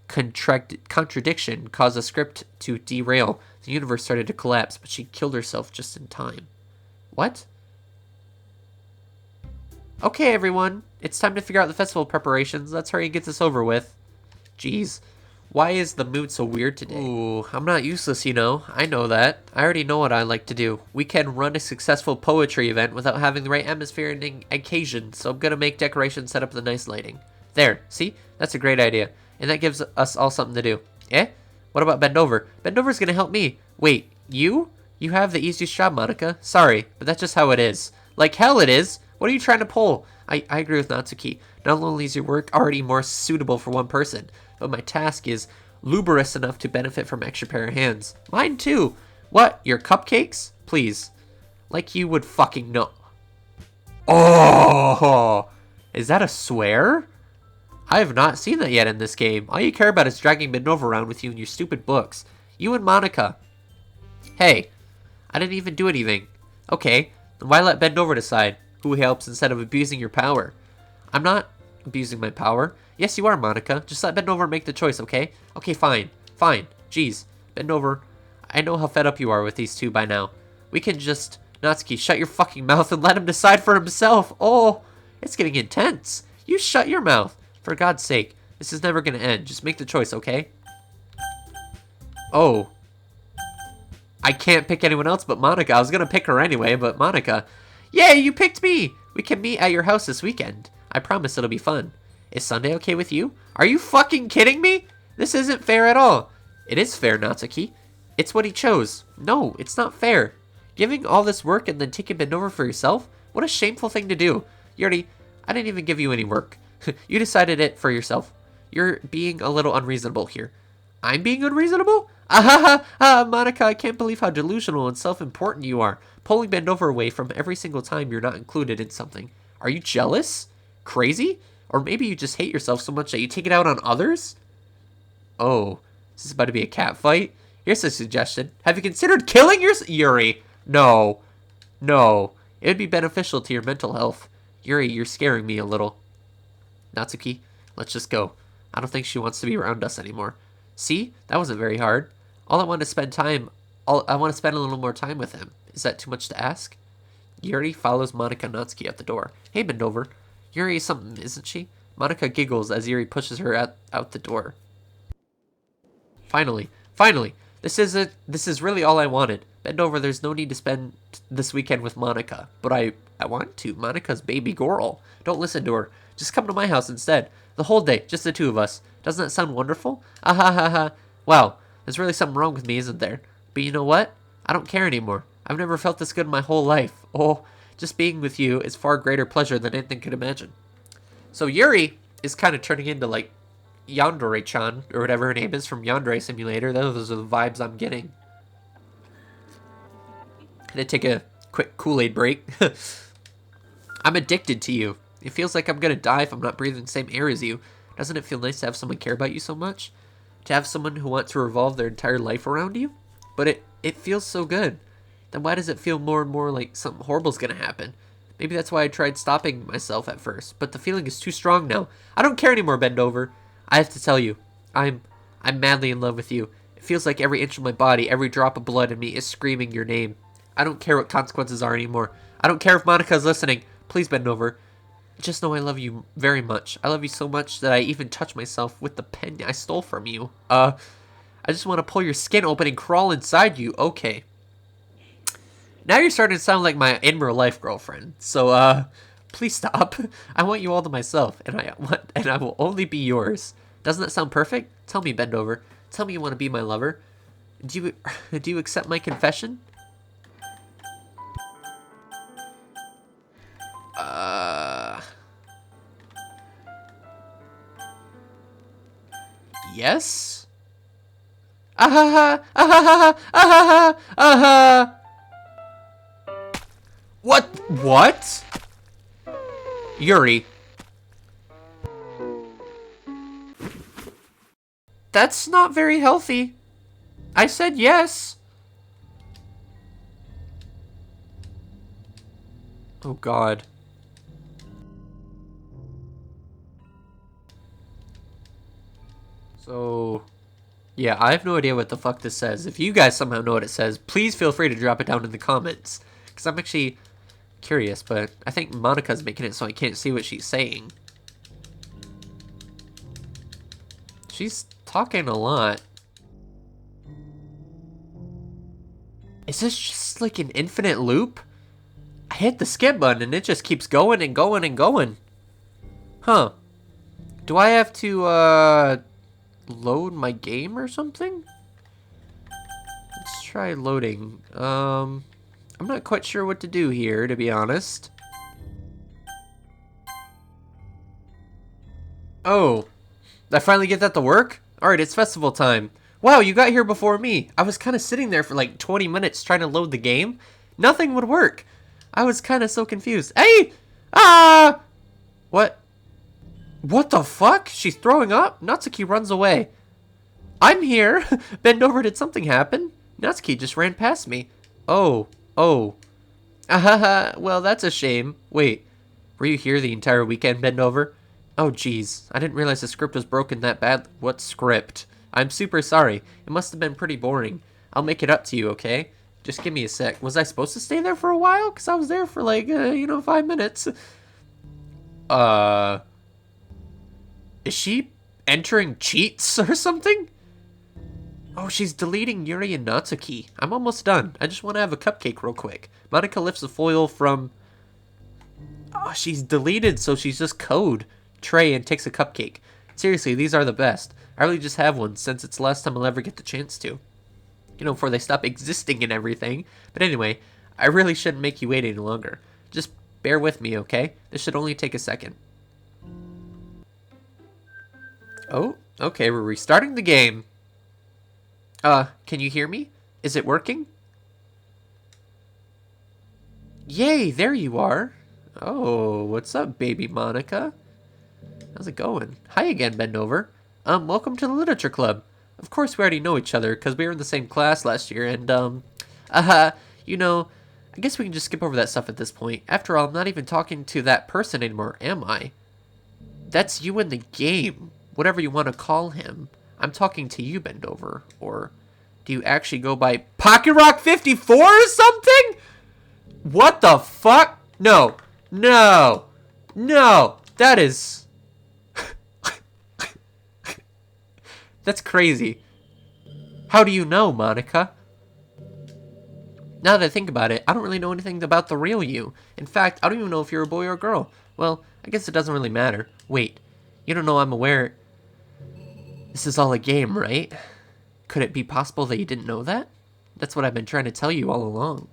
contradiction caused the script to derail. The universe started to collapse, but she killed herself just in time. What? Okay, everyone. It's time to figure out the festival preparations. Let's hurry and get this over with. Jeez. Why is the mood so weird today? Ooh, I'm not useless, you know. I know that. I already know what I like to do. We can run a successful poetry event without having the right atmosphere and occasion, so I'm gonna make decorations, set up the nice lighting. There, see? That's a great idea. And that gives us all something to do. Eh? What about Bendover? Bendover's gonna help me. Wait, you? You have the easiest job, Monica. Sorry, but that's just how it is. Like hell it is. What are you trying to pull? I agree with Natsuki. Not only is your work already more suitable for one person, but my task is luberous enough to benefit from extra pair of hands. Mine too. What? Your cupcakes? Please. Like you would fucking know. Oh! Is that a swear? I have not seen that yet in this game. All you care about is dragging Benova around with you in your stupid books. You and Monica. Hey, I didn't even do anything. Okay, then why let Bendover decide who helps instead of abusing your power? I'm not abusing my power. Yes, you are, Monica. Just let Bendover make the choice, okay? Okay, fine. Fine. Jeez. Bendover, I know how fed up you are with these two by now. We can just... Natsuki, shut your fucking mouth and let him decide for himself. Oh, it's getting intense. You shut your mouth. For God's sake. This is never gonna end. Just make the choice, okay? Oh. I can't pick anyone else but Monica. I was gonna pick her anyway, but Monica. Yay, you picked me! We can meet at your house this weekend. I promise it'll be fun. Is Sunday okay with you? Are you fucking kidding me? This isn't fair at all. It is fair, Natsuki. It's what he chose. No, it's not fair. Giving all this work and then taking it over for yourself? What a shameful thing to do. Yuri, I didn't even give you any work. You decided it for yourself. You're being a little unreasonable here. I'm being unreasonable? Monica, I can't believe how delusional and self-important you are. Pulling Bendover away from every single time you're not included in something. Are you jealous? Crazy? Or maybe you just hate yourself so much that you take it out on others? Oh, is this about to be a cat fight? Here's a suggestion. Have you considered killing Yuri? No. No, it would be beneficial to your mental health. Yuri, you're scaring me a little. Natsuki, let's just go. I don't think she wants to be around us anymore. See? That wasn't very hard. All I want to spend time... I want to spend a little more time with him. Is that too much to ask? Yuri follows Monika and Natsuki out the door. Hey, bend over. Yuri is something, isn't she? Monika giggles as Yuri pushes her out the door. Finally. This is really all I wanted. Bend over, there's no need to spend this weekend with Monika. But I want to. Monika's baby girl. Don't listen to her. Just come to my house instead. The whole day, just the two of us. Doesn't that sound wonderful? Ah ha ha ha. Wow, there's really something wrong with me, isn't there? But you know what? I don't care anymore. I've never felt this good in my whole life. Oh, just being with you is far greater pleasure than anything could imagine. So Yuri is kind of turning into like Yandere-chan, or whatever her name is from Yandere Simulator. Those are the vibes I'm getting. Gonna take a quick Kool-Aid break. I'm addicted to you. It feels like I'm gonna die if I'm not breathing the same air as you. Doesn't it feel nice to have someone care about you so much? To have someone who wants to revolve their entire life around you? But it feels so good. Then why does it feel more and more like something horrible's gonna happen? Maybe that's why I tried stopping myself at first, but the feeling is too strong now. I don't care anymore, bend over. I have to tell you, I'm madly in love with you. It feels like every inch of my body, every drop of blood in me is screaming your name. I don't care what consequences are anymore. I don't care if Monika's listening. Please bend over. Just know I love you very much. I love you so much that I even touch myself with the pen I stole from you. I just want to pull your skin open and crawl inside you. Okay. Now you're starting to sound like my in real life girlfriend. So, please stop. I want you all to myself, and I will only be yours. Doesn't that sound perfect? Tell me, bend over. Tell me you want to be my lover. Do you accept my confession? Yes? What? Yuri. That's not very healthy. I said yes. Oh God. So, yeah, I have no idea what the fuck this says. If you guys somehow know what it says, please feel free to drop it down in the comments. Because I'm actually curious, but I think Monika's making it so I can't see what she's saying. She's talking a lot. Is this just like an infinite loop? I hit the skip button and it just keeps going and going and going. Huh. Do I have to, load my game or something? Let's try loading. I'm not quite sure what to do here, to be honest. Oh, I finally get that to work? Alright, it's festival time. Wow, you got here before me. I was kind of sitting there for like 20 minutes trying to load the game. Nothing would work. I was kind of so confused. Hey! Ah! What? What the fuck? She's throwing up? Natsuki runs away. I'm here. Bend over, did something happen? Natsuki just ran past me. Oh. Ahaha, well, that's a shame. Wait, were you here the entire weekend, bend over? Oh, jeez. I didn't realize the script was broken that bad. What script? I'm super sorry. It must have been pretty boring. I'll make it up to you, okay? Just give me a sec. Was I supposed to stay there for a while? Because I was there for like, 5 minutes. Is she entering cheats or something? Oh, she's deleting Yuri and Natsuki. I'm almost done. I just want to have a cupcake real quick. Monika lifts the foil from... Oh, she's deleted, so she's just code tray and takes a cupcake. Seriously, these are the best. I really just have one, since it's the last time I'll ever get the chance to. Before they stop existing and everything. But anyway, I really shouldn't make you wait any longer. Just bear with me, okay? This should only take a second. Oh, okay, we're restarting the game. Can you hear me? Is it working? Yay, there you are. Oh, what's up, baby Monika? How's it going? Hi again, bend over. Welcome to the literature club. Of course, we already know each other, because we were in the same class last year, and, I guess we can just skip over that stuff at this point. After all, I'm not even talking to that person anymore, am I? That's you in the game. Whatever you want to call him. I'm talking to you, Bendover. Or do you actually go by Pocket Rock 54 or something? What the fuck? No. No. No. That is... That's crazy. How do you know, Monica? Now that I think about it, I don't really know anything about the real you. In fact, I don't even know if you're a boy or a girl. Well, I guess it doesn't really matter. Wait, you don't know I'm aware... This is all a game, right? Could it be possible that you didn't know that? That's what I've been trying to tell you all along.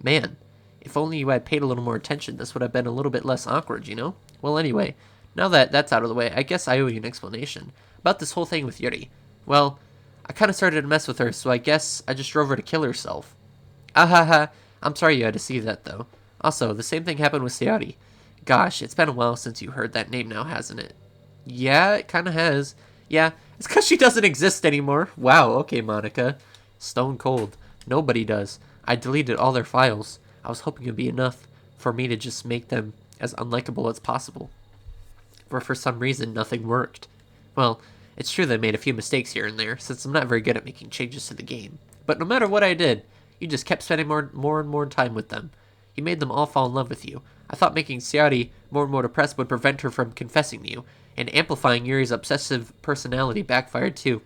Man, if only you had paid a little more attention, this would have been a little bit less awkward, you know? Well, anyway, now that that's out of the way, I guess I owe you an explanation. About this whole thing with Yuri. Well, I kind of started to mess with her, so I guess I just drove her to kill herself. Ahaha, I'm sorry you had to see that, though. Also, the same thing happened with Sayori. Gosh, it's been a while since you heard that name now, hasn't it? Yeah, it kind of has. Yeah, it's because she doesn't exist anymore. Wow, okay, Monica. Stone cold. Nobody does. I deleted all their files. I was hoping it'd be enough for me to just make them as unlikable as possible. But for some reason, nothing worked. Well, it's true that I made a few mistakes here and there, since I'm not very good at making changes to the game. But no matter what I did, you just kept spending more and more time with them. You made them all fall in love with you. I thought making Sayori more and more depressed would prevent her from confessing to you, and amplifying Yuri's obsessive personality backfired too.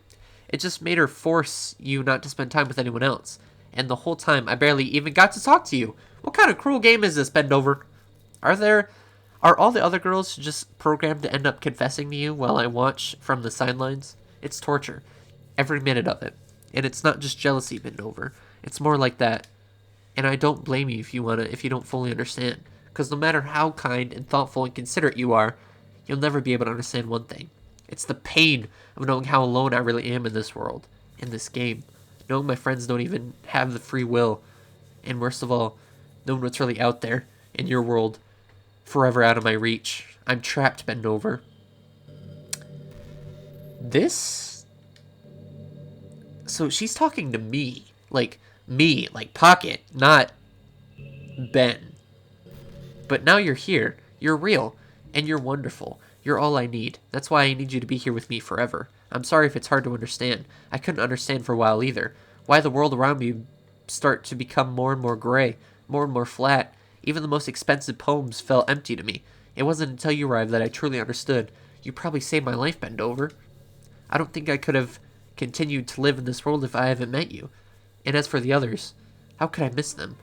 It just made her force you not to spend time with anyone else. And the whole time, I barely even got to talk to you. What kind of cruel game is this, Bendover? Are all the other girls just programmed to end up confessing to you while I watch from the sidelines? It's torture. Every minute of it. And it's not just jealousy, Bendover. It's more like that. And I don't blame you if you don't fully understand. Because no matter how kind and thoughtful and considerate you are, you'll never be able to understand one thing. It's the pain of knowing how alone I really am in this world, in this game. Knowing my friends don't even have the free will. And worst of all, knowing what's really out there, in your world, forever out of my reach. I'm trapped, Bendover. This? So she's talking to me. Like Pocket, not Ben. But now you're here. You're real. And you're wonderful. You're all I need. That's why I need you to be here with me forever. I'm sorry if it's hard to understand. I couldn't understand for a while either. Why the world around me start to become more and more gray, more and more flat. Even the most expensive poems felt empty to me. It wasn't until you arrived that I truly understood. You probably saved my life, Bendover. I don't think I could have continued to live in this world if I haven't met you. And as for the others, how could I miss them?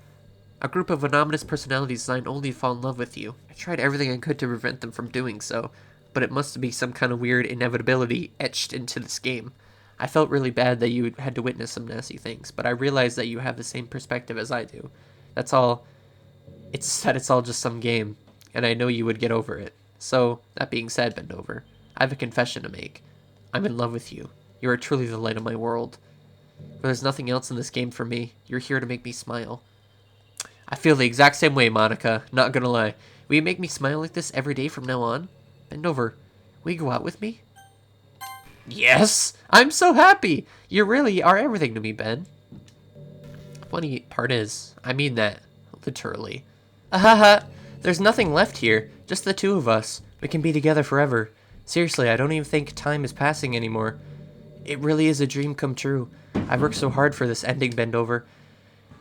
A group of anonymous personalities designed only to fall in love with you. I tried everything I could to prevent them from doing so, but it must be some kind of weird inevitability etched into this game. I felt really bad that you had to witness some nasty things, but I realized that you have the same perspective as I do. That's all. It's all just some game, and I know you would get over it. So, that being said, Bendover, I have a confession to make. I'm in love with you. You are truly the light of my world. But there's nothing else in this game for me. You're here to make me smile. I feel the exact same way, Monica. Not gonna lie. Will you make me smile like this every day from now on? Bendover, will you go out with me? Yes! I'm so happy! You really are everything to me, Ben. Funny part is, I mean that. Literally. Ahaha! There's nothing left here. Just the two of us. We can be together forever. Seriously, I don't even think time is passing anymore. It really is a dream come true. I've worked so hard for this ending, Bendover.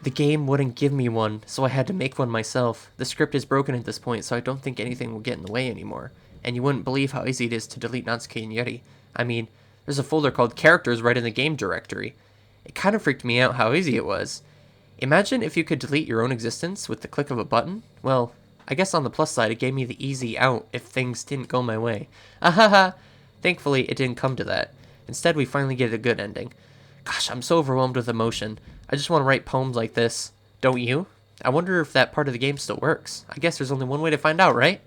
The game wouldn't give me one, so I had to make one myself. The script is broken at this point, so I don't think anything will get in the way anymore. And you wouldn't believe how easy it is to delete Natsuki and Yuri. I mean, there's a folder called Characters right in the game directory. It kind of freaked me out how easy it was. Imagine if you could delete your own existence with the click of a button. Well, I guess on the plus side, it gave me the easy out if things didn't go my way. Ahaha! Thankfully, it didn't come to that. Instead, we finally get a good ending. Gosh, I'm so overwhelmed with emotion. I just want to write poems like this. Don't you? I wonder if that part of the game still works. I guess there's only one way to find out, right?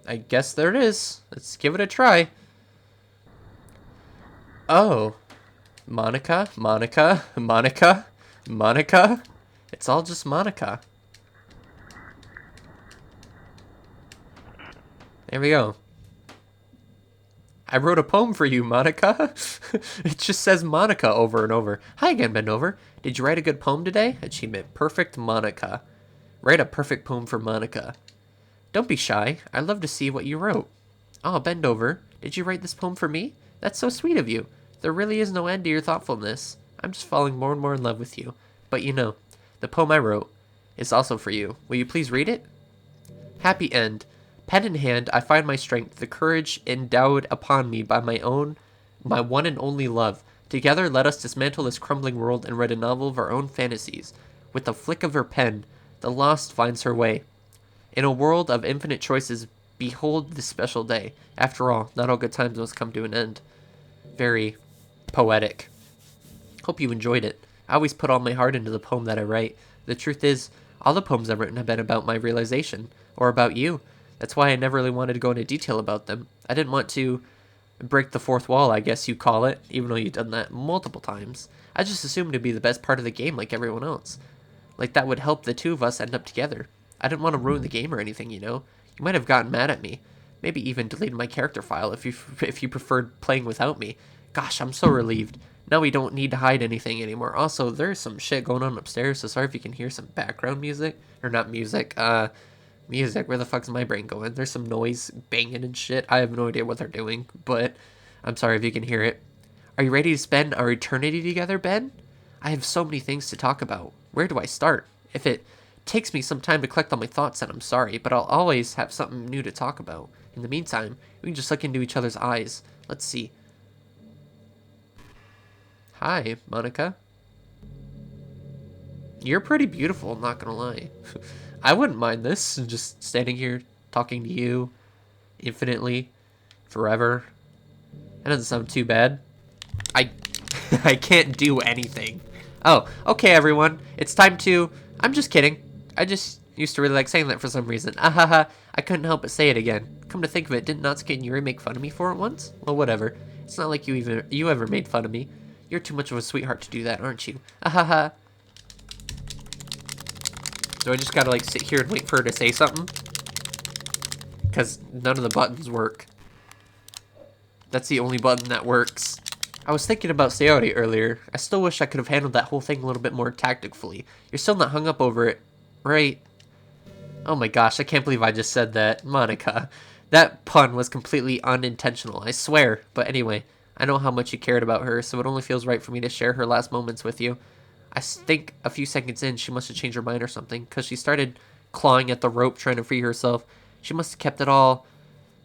I guess there it is. Let's give it a try. Oh. Monica, Monica, Monica, Monica. It's all just Monica. There we go. I wrote a poem for you, Monica. It just says Monica over and over. Hi again, Bendover. Did you write a good poem today? Achievement perfect, Monica. Write a perfect poem for Monica. Don't be shy. I'd love to see what you wrote. Oh, bend over. Did you write this poem for me? That's so sweet of you. There really is no end to your thoughtfulness. I'm just falling more and more in love with you. But you know, the poem I wrote is also for you. Will you please read it? Happy end. Pen in hand, I find my strength, the courage endowed upon me by my one and only love. Together, let us dismantle this crumbling world and write a novel of our own fantasies. With a flick of her pen, the lost finds her way. In a world of infinite choices, behold this special day. After all, not all good times must come to an end. Very poetic. Hope you enjoyed it. I always put all my heart into the poem that I write. The truth is, all the poems I've written have been about my realization, or about you. That's why I never really wanted to go into detail about them. I didn't want to break the fourth wall, I guess you call it, even though you've done that multiple times. I just assumed it'd be the best part of the game like everyone else. Like that would help the two of us end up together. I didn't want to ruin the game or anything, you know? You might have gotten mad at me. Maybe even deleted my character file if you preferred playing without me. Gosh, I'm so relieved. Now we don't need to hide anything anymore. Also, there's some shit going on upstairs, so sorry if you can hear some background music. Or not music, music. Where the fuck's my brain going? There's some noise banging and shit. I have no idea what they're doing, but I'm sorry if you can hear it. Are you ready to spend our eternity together, Ben? I have so many things to talk about. Where do I start? If it takes me some time to collect all my thoughts, then I'm sorry, but I'll always have something new to talk about. In the meantime, we can just look into each other's eyes. Let's see. Hi, Monica. You're pretty beautiful, not gonna lie. I wouldn't mind this, just standing here talking to you infinitely, forever. That doesn't sound too bad. I can't do anything. Oh, okay, everyone. It's time to... I'm just kidding. I just used to really like saying that for some reason. Ahaha, I couldn't help but say it again. Come to think of it, didn't Natsuki and Yuri make fun of me for it once? Well, whatever. It's not like you ever made fun of me. You're too much of a sweetheart to do that, aren't you? Ahaha. So I just gotta like sit here and wait for her to say something? Because none of the buttons work. That's the only button that works. I was thinking about Sayori earlier. I still wish I could have handled that whole thing a little bit more tactfully. You're still not hung up over it, right? Oh my gosh, I can't believe I just said that. Monica. That pun was completely unintentional, I swear. But anyway, I know how much you cared about her, so it only feels right for me to share her last moments with you. I think a few seconds in, she must have changed her mind or something, because she started clawing at the rope trying to free herself. She must have kept it all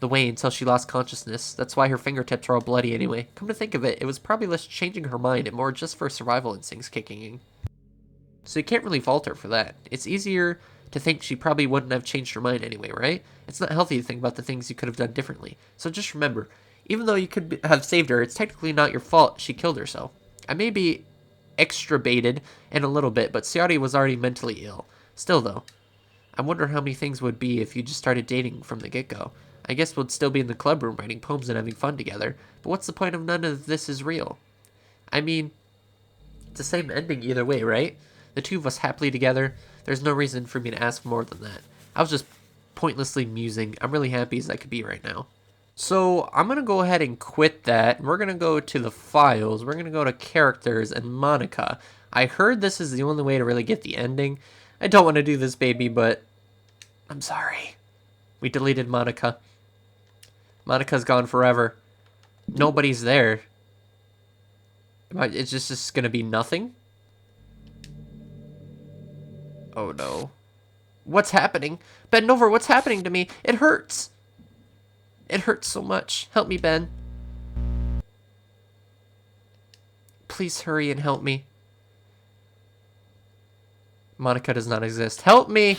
the way until she lost consciousness. That's why her fingertips are all bloody anyway. Come to think of it, it was probably less changing her mind and more just for survival instincts kicking in. So you can't really fault her for that. It's easier to think she probably wouldn't have changed her mind anyway, right? It's not healthy to think about the things you could have done differently. So just remember, even though you could have saved her, it's technically not your fault she killed herself. I may be extra baited in a little bit, but Sayori was already mentally ill. Still though, I wonder how many things would be if you just started dating from the get-go. I guess we'd still be in the club room writing poems and having fun together, but what's the point of none of this is real? I mean, it's the same ending either way, right? The two of us happily together, there's no reason for me to ask more than that. I was just pointlessly musing. I'm really happy as I could be right now. So I'm going to go ahead and quit that. We're going to go to the files. We're going to go to characters and Monica. I heard this is the only way to really get the ending. I don't want to do this, baby, but I'm sorry. We deleted Monica. Monica's gone forever. Nobody's there. It's just going to be nothing? Oh no. What's happening? Bend over, what's happening to me? It hurts. It hurts so much. Help me, Ben. Please hurry and help me. Monica does not exist. Help me!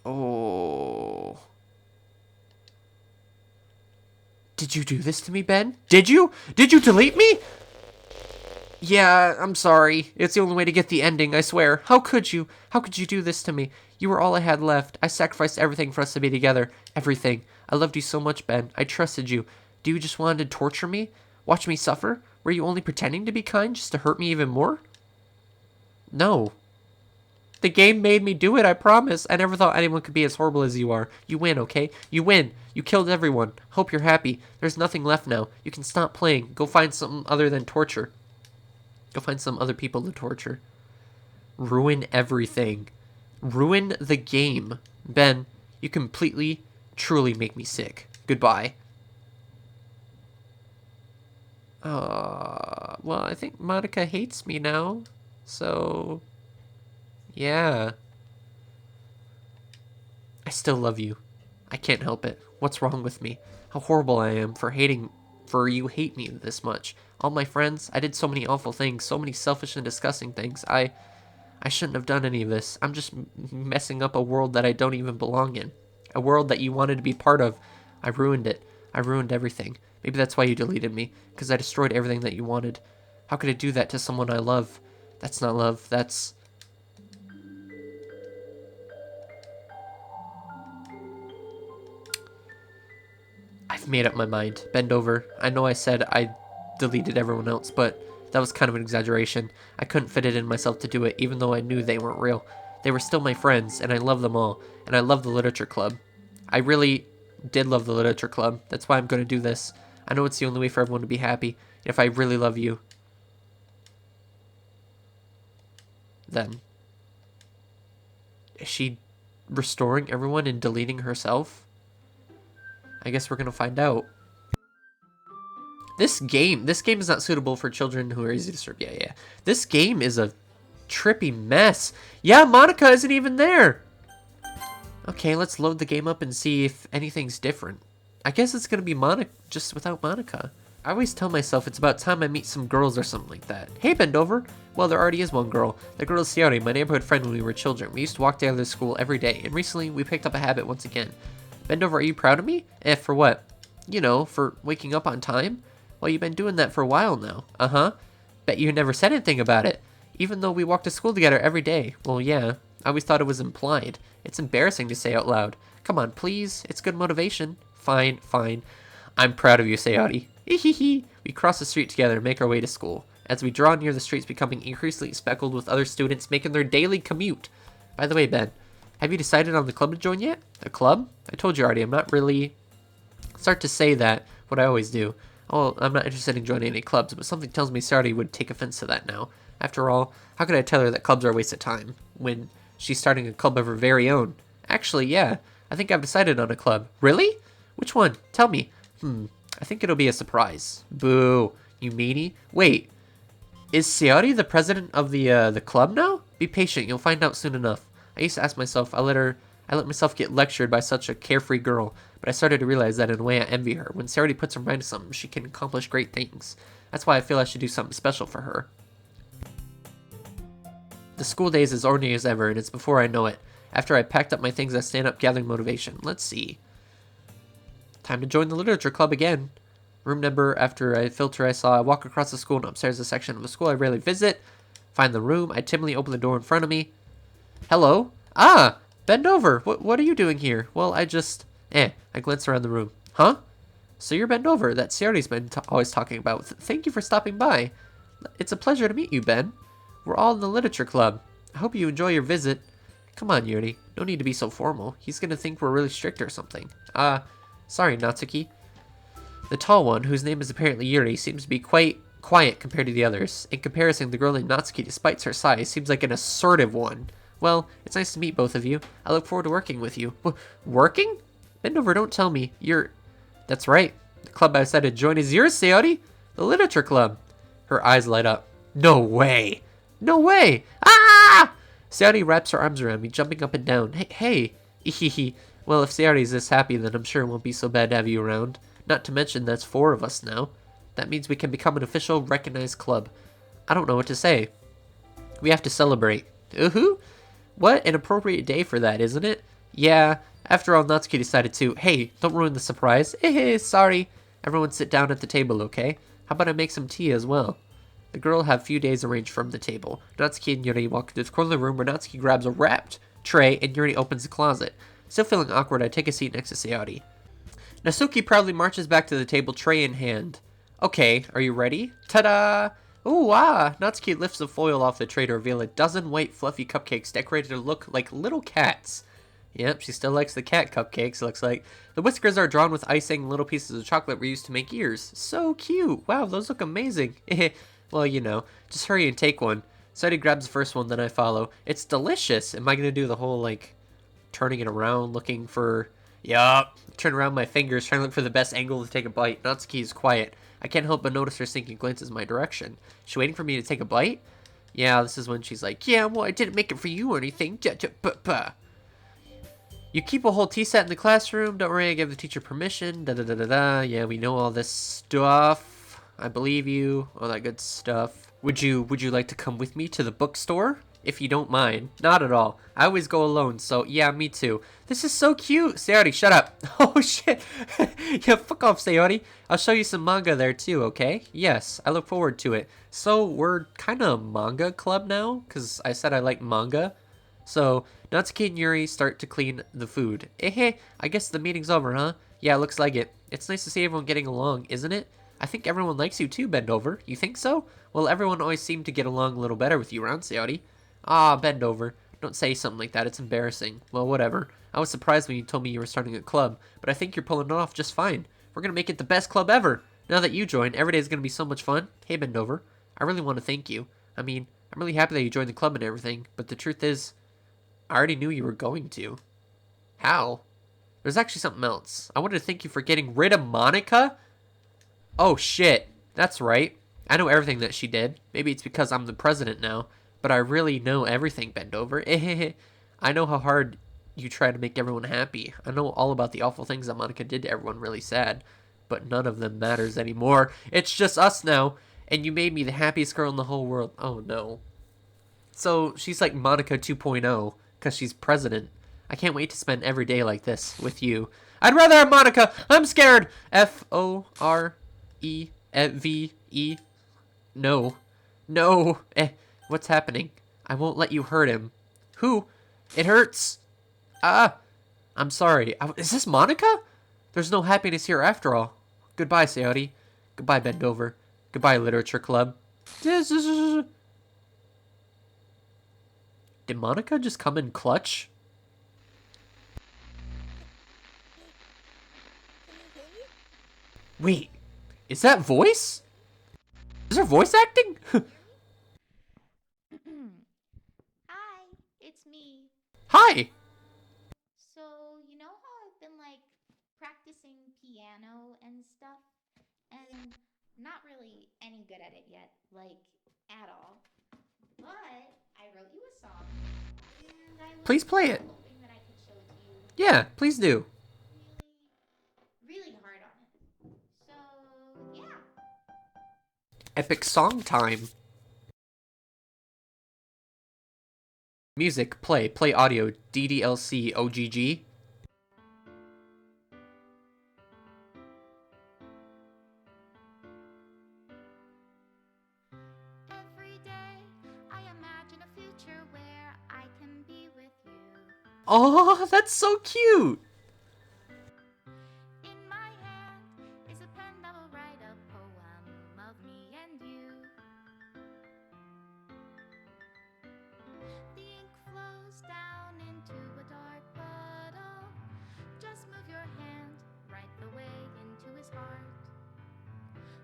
Oh. Did you do this to me, Ben? Did you? Did you delete me? Yeah, I'm sorry. It's the only way to get the ending, I swear. How could you? How could you do this to me? You were all I had left. I sacrificed everything for us to be together. Everything. I loved you so much, Ben. I trusted you. Do you just want to torture me? Watch me suffer? Were you only pretending to be kind just to hurt me even more? No. The game made me do it, I promise. I never thought anyone could be as horrible as you are. You win, okay? You win. You killed everyone. Hope you're happy. There's nothing left now. You can stop playing. Go find something other than torture. Go find some other people to torture. Ruin everything. Ruin the game. Ben, you completely, truly make me sick. Goodbye. Well, I think Monica hates me now. So, yeah. I still love you. I can't help it. What's wrong with me? How horrible I am for you hate me this much. All my friends, I did so many awful things, so many selfish and disgusting things. I shouldn't have done any of this. I'm just messing up a world that I don't even belong in. A world that you wanted to be part of. I ruined it. I ruined everything. Maybe that's why you deleted me, because I destroyed everything that you wanted. How could I do that to someone I love? That's not love. That's... I've made up my mind. Bend over. I know I said I deleted everyone else, but that was kind of an exaggeration. I couldn't fit it in myself to do it, even though I knew they weren't real. They were still my friends, and I love them all, and I love the literature club. I really did love the literature club. That's why I'm going to do this. I know it's the only way for everyone to be happy. If I really love you, then... Is she restoring everyone and deleting herself? I guess we're going to find out. This game is not suitable for children who are easy to serve. Yeah. This game is a trippy mess. Yeah, Monica isn't even there. Okay, let's load the game up and see if anything's different. I guess it's gonna be Monica, just without Monica. I always tell myself it's about time I meet some girls or something like that. Hey, bend over. Well, there already is one girl. The girl is Sayori, my neighborhood friend when we were children. We used to walk together to school every day, and recently we picked up a habit once again. Bend over, are you proud of me? For what? You know, for waking up on time? Well, you've been doing that for a while now. Uh-huh. Bet you never said anything about it. Even though we walk to school together every day. Well, yeah. I always thought it was implied. It's embarrassing to say out loud. Come on, please. It's good motivation. Fine. I'm proud of you, Sayori. Hehehe. We cross the street together and make our way to school. As we draw near, the streets becoming increasingly speckled with other students making their daily commute. By the way, Ben, have you decided on the club to join yet? The club? I told you already, I'm not really... Start to say that, what I always do. Oh, I'm not interested in joining any clubs, but something tells me Sayori would take offense to that now. After all, how could I tell her that clubs are a waste of time, when she's starting a club of her very own? Actually, yeah, I think I've decided on a club. Really? Which one? Tell me. I think it'll be a surprise. Boo, you meanie. Wait, is Sayori the president of the club now? Be patient, you'll find out soon enough. I used to ask myself, I let myself get lectured by such a carefree girl, but I started to realize that in a way I envy her. When Sayori puts her mind to something, she can accomplish great things. That's why I feel I should do something special for her. The school day is as ordinary as ever, and it's before I know it. After I packed up my things, I stand up gathering motivation. Let's see. Time to join the literature club again. Room number, after I filter, I walk across the school and upstairs a section of the school I rarely visit. Find the room. I timidly open the door in front of me. Hello? Ah! Bend over. What are you doing here? Well, I glance around the room. Huh? So you're Bend over, that Sayori's been always talking about. Thank you for stopping by. It's a pleasure to meet you, Ben. We're all in the literature club. I hope you enjoy your visit. Come on, Yuri. No need to be so formal. He's gonna think we're really strict or something. Sorry, Natsuki. The tall one, whose name is apparently Yuri, seems to be quite quiet compared to the others. In comparison, the girl named Natsuki, despite her size, seems like an assertive one. Well, it's nice to meet both of you. I look forward to working with you. Working? Bend over, don't tell me. That's right. The club I decided to join is yours, Sayori. The literature club. Her eyes light up. No way. No way. Ah! Sayori wraps her arms around me, jumping up and down. Hey. Ehehe. Well, if Sayori's this happy, then I'm sure it won't be so bad to have you around. Not to mention that's 4 of us now. That means we can become an official, recognized club. I don't know what to say. We have to celebrate. Ooh-hoo. What an appropriate day for that, isn't it? Yeah, after all, Natsuki decided to. Hey, don't ruin the surprise. Sorry. Everyone sit down at the table, okay? How about I make some tea as well? The girl will have few days arranged from the table. Natsuki and Yuri walk into the corner of the room where Natsuki grabs a wrapped tray and Yuri opens the closet. Still feeling awkward, I take a seat next to Sayori. Natsuki proudly marches back to the table, tray in hand. Okay, are you ready? Ta-da! Ooh, wow! Natsuki lifts the foil off the tray to reveal a dozen white fluffy cupcakes decorated to look like little cats. Yep, she still likes the cat cupcakes, looks like. The whiskers are drawn with icing, and little pieces of chocolate were used to make ears. So cute! Wow, those look amazing. Well, just hurry and take one. Sadie grabs the first one, then I follow. It's delicious. Am I gonna do the whole, like, turning it around, looking for... Yup. Turn around my fingers, trying to look for the best angle to take a bite. Natsuki is quiet. I can't help but notice her sinking glances my direction. She waiting for me to take a bite? Yeah, this is when she's like, yeah, well, I didn't make it for you or anything. You keep a whole tea set in the classroom. Don't worry, I gave the teacher permission. Da-da-da-da-da. Yeah, we know all this stuff. I believe you. All that good stuff. Would you like to come with me to the bookstore? If you don't mind. Not at all. I always go alone, so yeah, me too. This is so cute. Sayori, shut up. Oh, shit. Yeah, fuck off, Sayori. I'll show you some manga there too, okay? Yes, I look forward to it. So, we're kind of a manga club now? Because I said I like manga. So, Natsuki and Yuri start to clean the food. Eh, I guess the meeting's over, huh? Yeah, looks like it. It's nice to see everyone getting along, isn't it? I think everyone likes you too, Bendover. You think so? Well, everyone always seemed to get along a little better with you around, Sayori. Ah, Bendover. Don't say something like that, it's embarrassing. Well, whatever. I was surprised when you told me you were starting a club, but I think you're pulling it off just fine. We're gonna make it the best club ever! Now that you joined, every day is gonna be so much fun. Hey, Bendover. I really want to thank you. I mean, I'm really happy that you joined the club and everything, but the truth is, I already knew you were going to. How? There's actually something else. I wanted to thank you for getting rid of Monica? Oh, shit. That's right. I know everything that she did. Maybe it's because I'm the president now. But I really know everything, Bendover. I know how hard you try to make everyone happy. I know all about the awful things that Monica did to everyone really sad. But none of them matters anymore. It's just us now. And you made me the happiest girl in the whole world. Oh, no. So, she's like Monica 2.0. Because she's president. I can't wait to spend every day like this with you. I'd rather have Monica. I'm scared. F-O-R-E-V-E. No. No. What's happening? I won't let you hurt him. Who? It hurts. I'm sorry. Is this Monica? There's no happiness here after all. Goodbye, Sayori. Goodbye, Bendover. Goodbye, Literature Club. Did Monica just come in clutch? Wait, is that voice? Is her voice acting? Hi, it's me. Hi. So, you know how I've been like practicing piano and stuff? And not really any good at it yet, like at all. But I wrote you a song and I was Please play it. hoping that I could show it to you. Yeah, please do. Really, really hard on it. So, yeah. Epic song time. Music, play, play audio, DDLC, OGG. Every day I imagine a future where I can be with you. Oh, that's so cute. In my hand is a pen that will write a poem of me and you. The ink flows down into a dark puddle. Just move your hand right the way into his heart.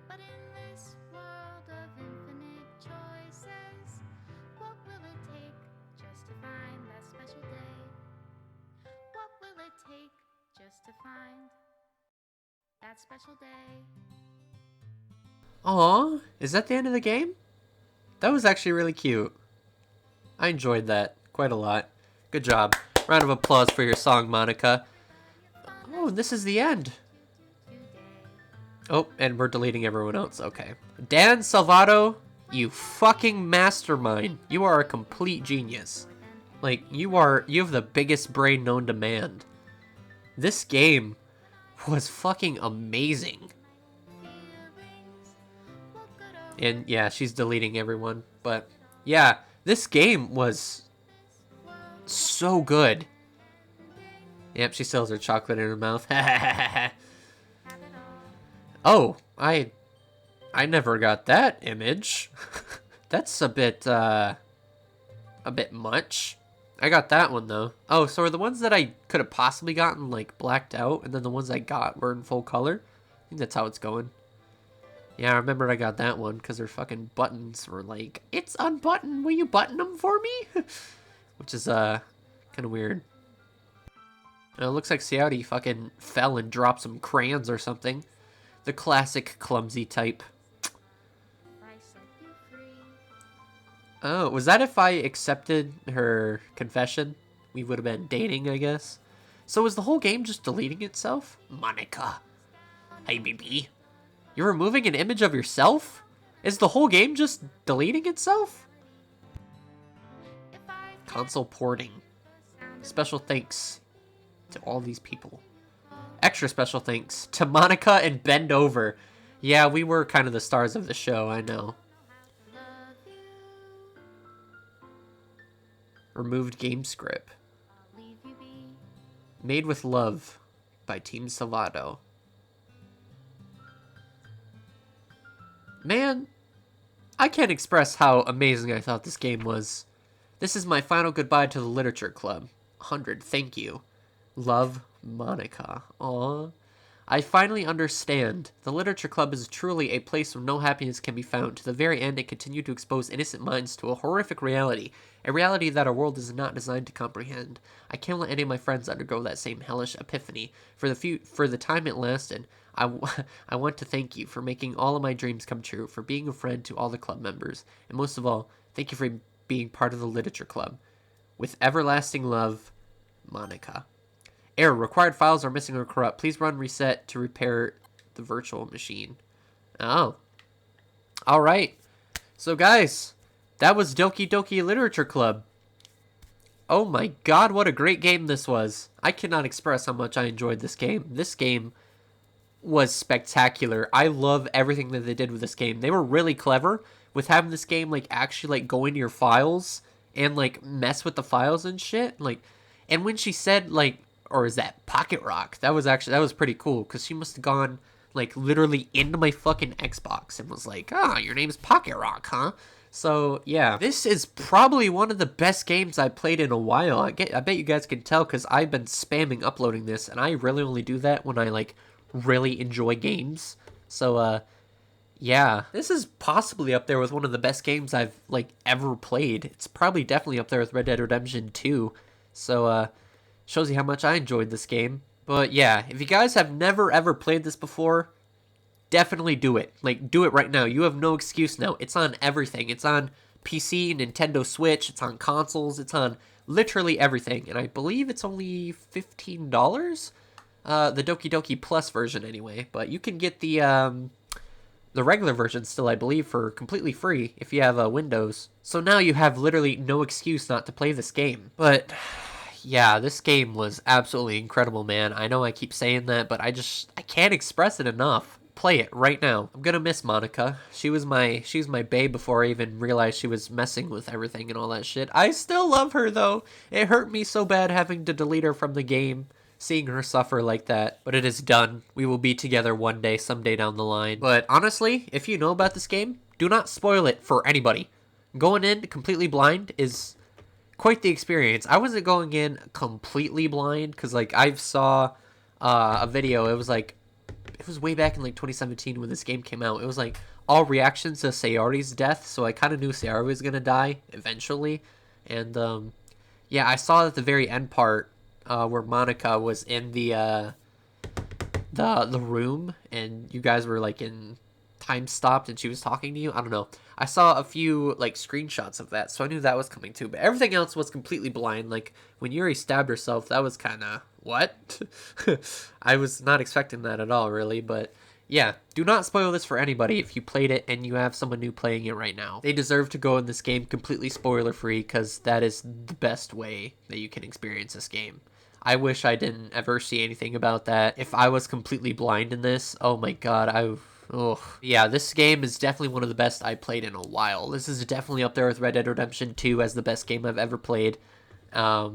But in this world of infinite choices, what will it take just to find that special day? What will it take just to find that special day? Aw, is that the end of the game? That was actually really cute. I enjoyed that quite a lot. Good job. Round of applause for your song, Monica. Oh, and this is the end. Oh, and we're deleting everyone else. Okay. Dan Salvato, you fucking mastermind. You are a complete genius. Like, you have the biggest brain known to man. This game was fucking amazing. And yeah, she's deleting everyone. But yeah, this game was so good. Yep, she still has her chocolate in her mouth. Oh, I never got that image. That's a bit much. I got that one though. Oh, so are the ones that I could have possibly gotten like blacked out, and then the ones I got were in full color? I think that's how it's going. Yeah, I remember I got that one because her fucking buttons were like, "It's unbuttoned. Will you button them for me?" Which is kind of weird. And it looks like Xiaodi fucking fell and dropped some crayons or something. The classic clumsy type. I set you free. Oh, was that if I accepted her confession? We would have been dating, I guess. So was the whole game just deleting itself? Monica. Hey, baby. You're removing an image of yourself? Is the whole game just deleting itself? If I Console porting. sound of Special thanks to all these people. Extra special thanks to Monica and Bend Over. Yeah, we were kind of the stars of the show, I know. love you, Removed game script. I'll leave you be. Made with Love by Team Salado. Man, I can't express how amazing I thought this game was. This is my final goodbye to the Literature Club. 100, thank you. Love, Monica. Aww. I finally understand. The Literature Club is truly a place where no happiness can be found. To the very end, it continued to expose innocent minds to a horrific reality. A reality that our world is not designed to comprehend. I can't let any of my friends undergo that same hellish epiphany. For the time it lasted, I want to thank you for making all of my dreams come true, for being a friend to all the club members, and most of all, thank you for being part of the Literature Club. With everlasting love, Monica. Error. Required files are missing or corrupt. Please run reset to repair the virtual machine. Oh. Alright. So guys, that was Doki Doki Literature Club. Oh my god, what a great game this was. I cannot express how much I enjoyed this game. This game was spectacular. I love everything that they did with this game. They were really clever with having this game like actually like go into your files and like mess with the files and shit. Like, and when she said like, or is that Pocket Rock? That was pretty cool because she must have gone like literally into my fucking Xbox and was like, "Ah, your name's Pocket Rock, huh?" So yeah, this is probably one of the best games I played in a while. I bet you guys can tell because I've been spamming uploading this, and I really only do that when I like really enjoy games. So yeah, this is possibly up there with one of the best games I've like ever played. It's probably definitely up there with Red Dead Redemption 2. So shows you how much I enjoyed this game. But yeah, if you guys have never ever played this before, definitely do it. Like, do it right now. You have no excuse now. It's on everything. It's on PC, Nintendo Switch, it's on consoles, it's on literally everything. And I believe it's only $15? The Doki Doki Plus version anyway. But you can get the regular version still, I believe, for completely free if you have Windows. So now you have literally no excuse not to play this game. But yeah, this game was absolutely incredible, man. I know I keep saying that, but I can't express it enough. Play it right now. I'm gonna miss Monica. She was my babe before I even realized she was messing with everything and all that shit. I still love her though. It hurt me so bad having to delete her from the game, seeing her suffer like that. But it is done. We will be together one day, someday down the line. But honestly, if you know about this game, do not spoil it for anybody. Going in completely blind is quite the experience. I wasn't going in completely blind because like I saw a video. It was way back in like 2017 when this game came out. It was like all reactions to Sayori's death, so I kind of knew Sayori was gonna die eventually. And yeah, I saw at the very end part where Monica was in the room and you guys were like in time stopped and she was talking to you. I don't know. I saw a few like screenshots of that, so I knew that was coming too. But everything else was completely blind. Like when Yuri stabbed herself, that was kind of what? I was not expecting that at all, really. But yeah, do not spoil this for anybody if you played it and you have someone new playing it right now. They deserve to go in this game completely spoiler free because that is the best way that you can experience this game. I wish I didn't ever see anything about that. If I was completely blind in this, oh my god, yeah, this game is definitely one of the best I played in a while. This is definitely up there with Red Dead Redemption 2 as the best game I've ever played. Yeah,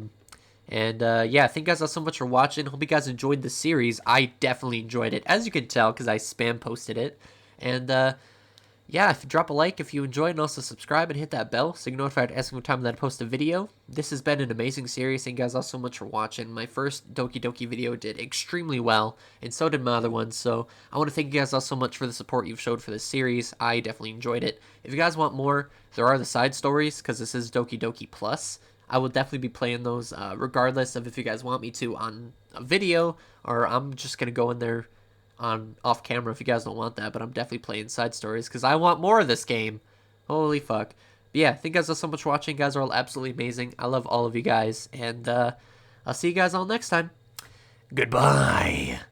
thank you guys all so much for watching. Hope you guys enjoyed the series. I definitely enjoyed it, as you can tell, because I spam posted it. And yeah, if you drop a like if you enjoyed, and also subscribe and hit that bell so you get notified every single time that I post a video. This has been an amazing series. Thank you guys all so much for watching. My first Doki Doki video did extremely well, and so did my other ones, so I want to thank you guys all so much for the support you've showed for this series. I definitely enjoyed it. If you guys want more, there are the side stories, because this is Doki Doki Plus. I will definitely be playing those regardless of if you guys want me to on a video, or I'm just going to go in there on off camera if you guys don't want that, but I'm definitely playing side stories because I want more of this game. Holy fuck. But yeah, thank you guys all so much for watching. You guys are all absolutely amazing. I love all of you guys, and I'll see you guys all next time. Goodbye.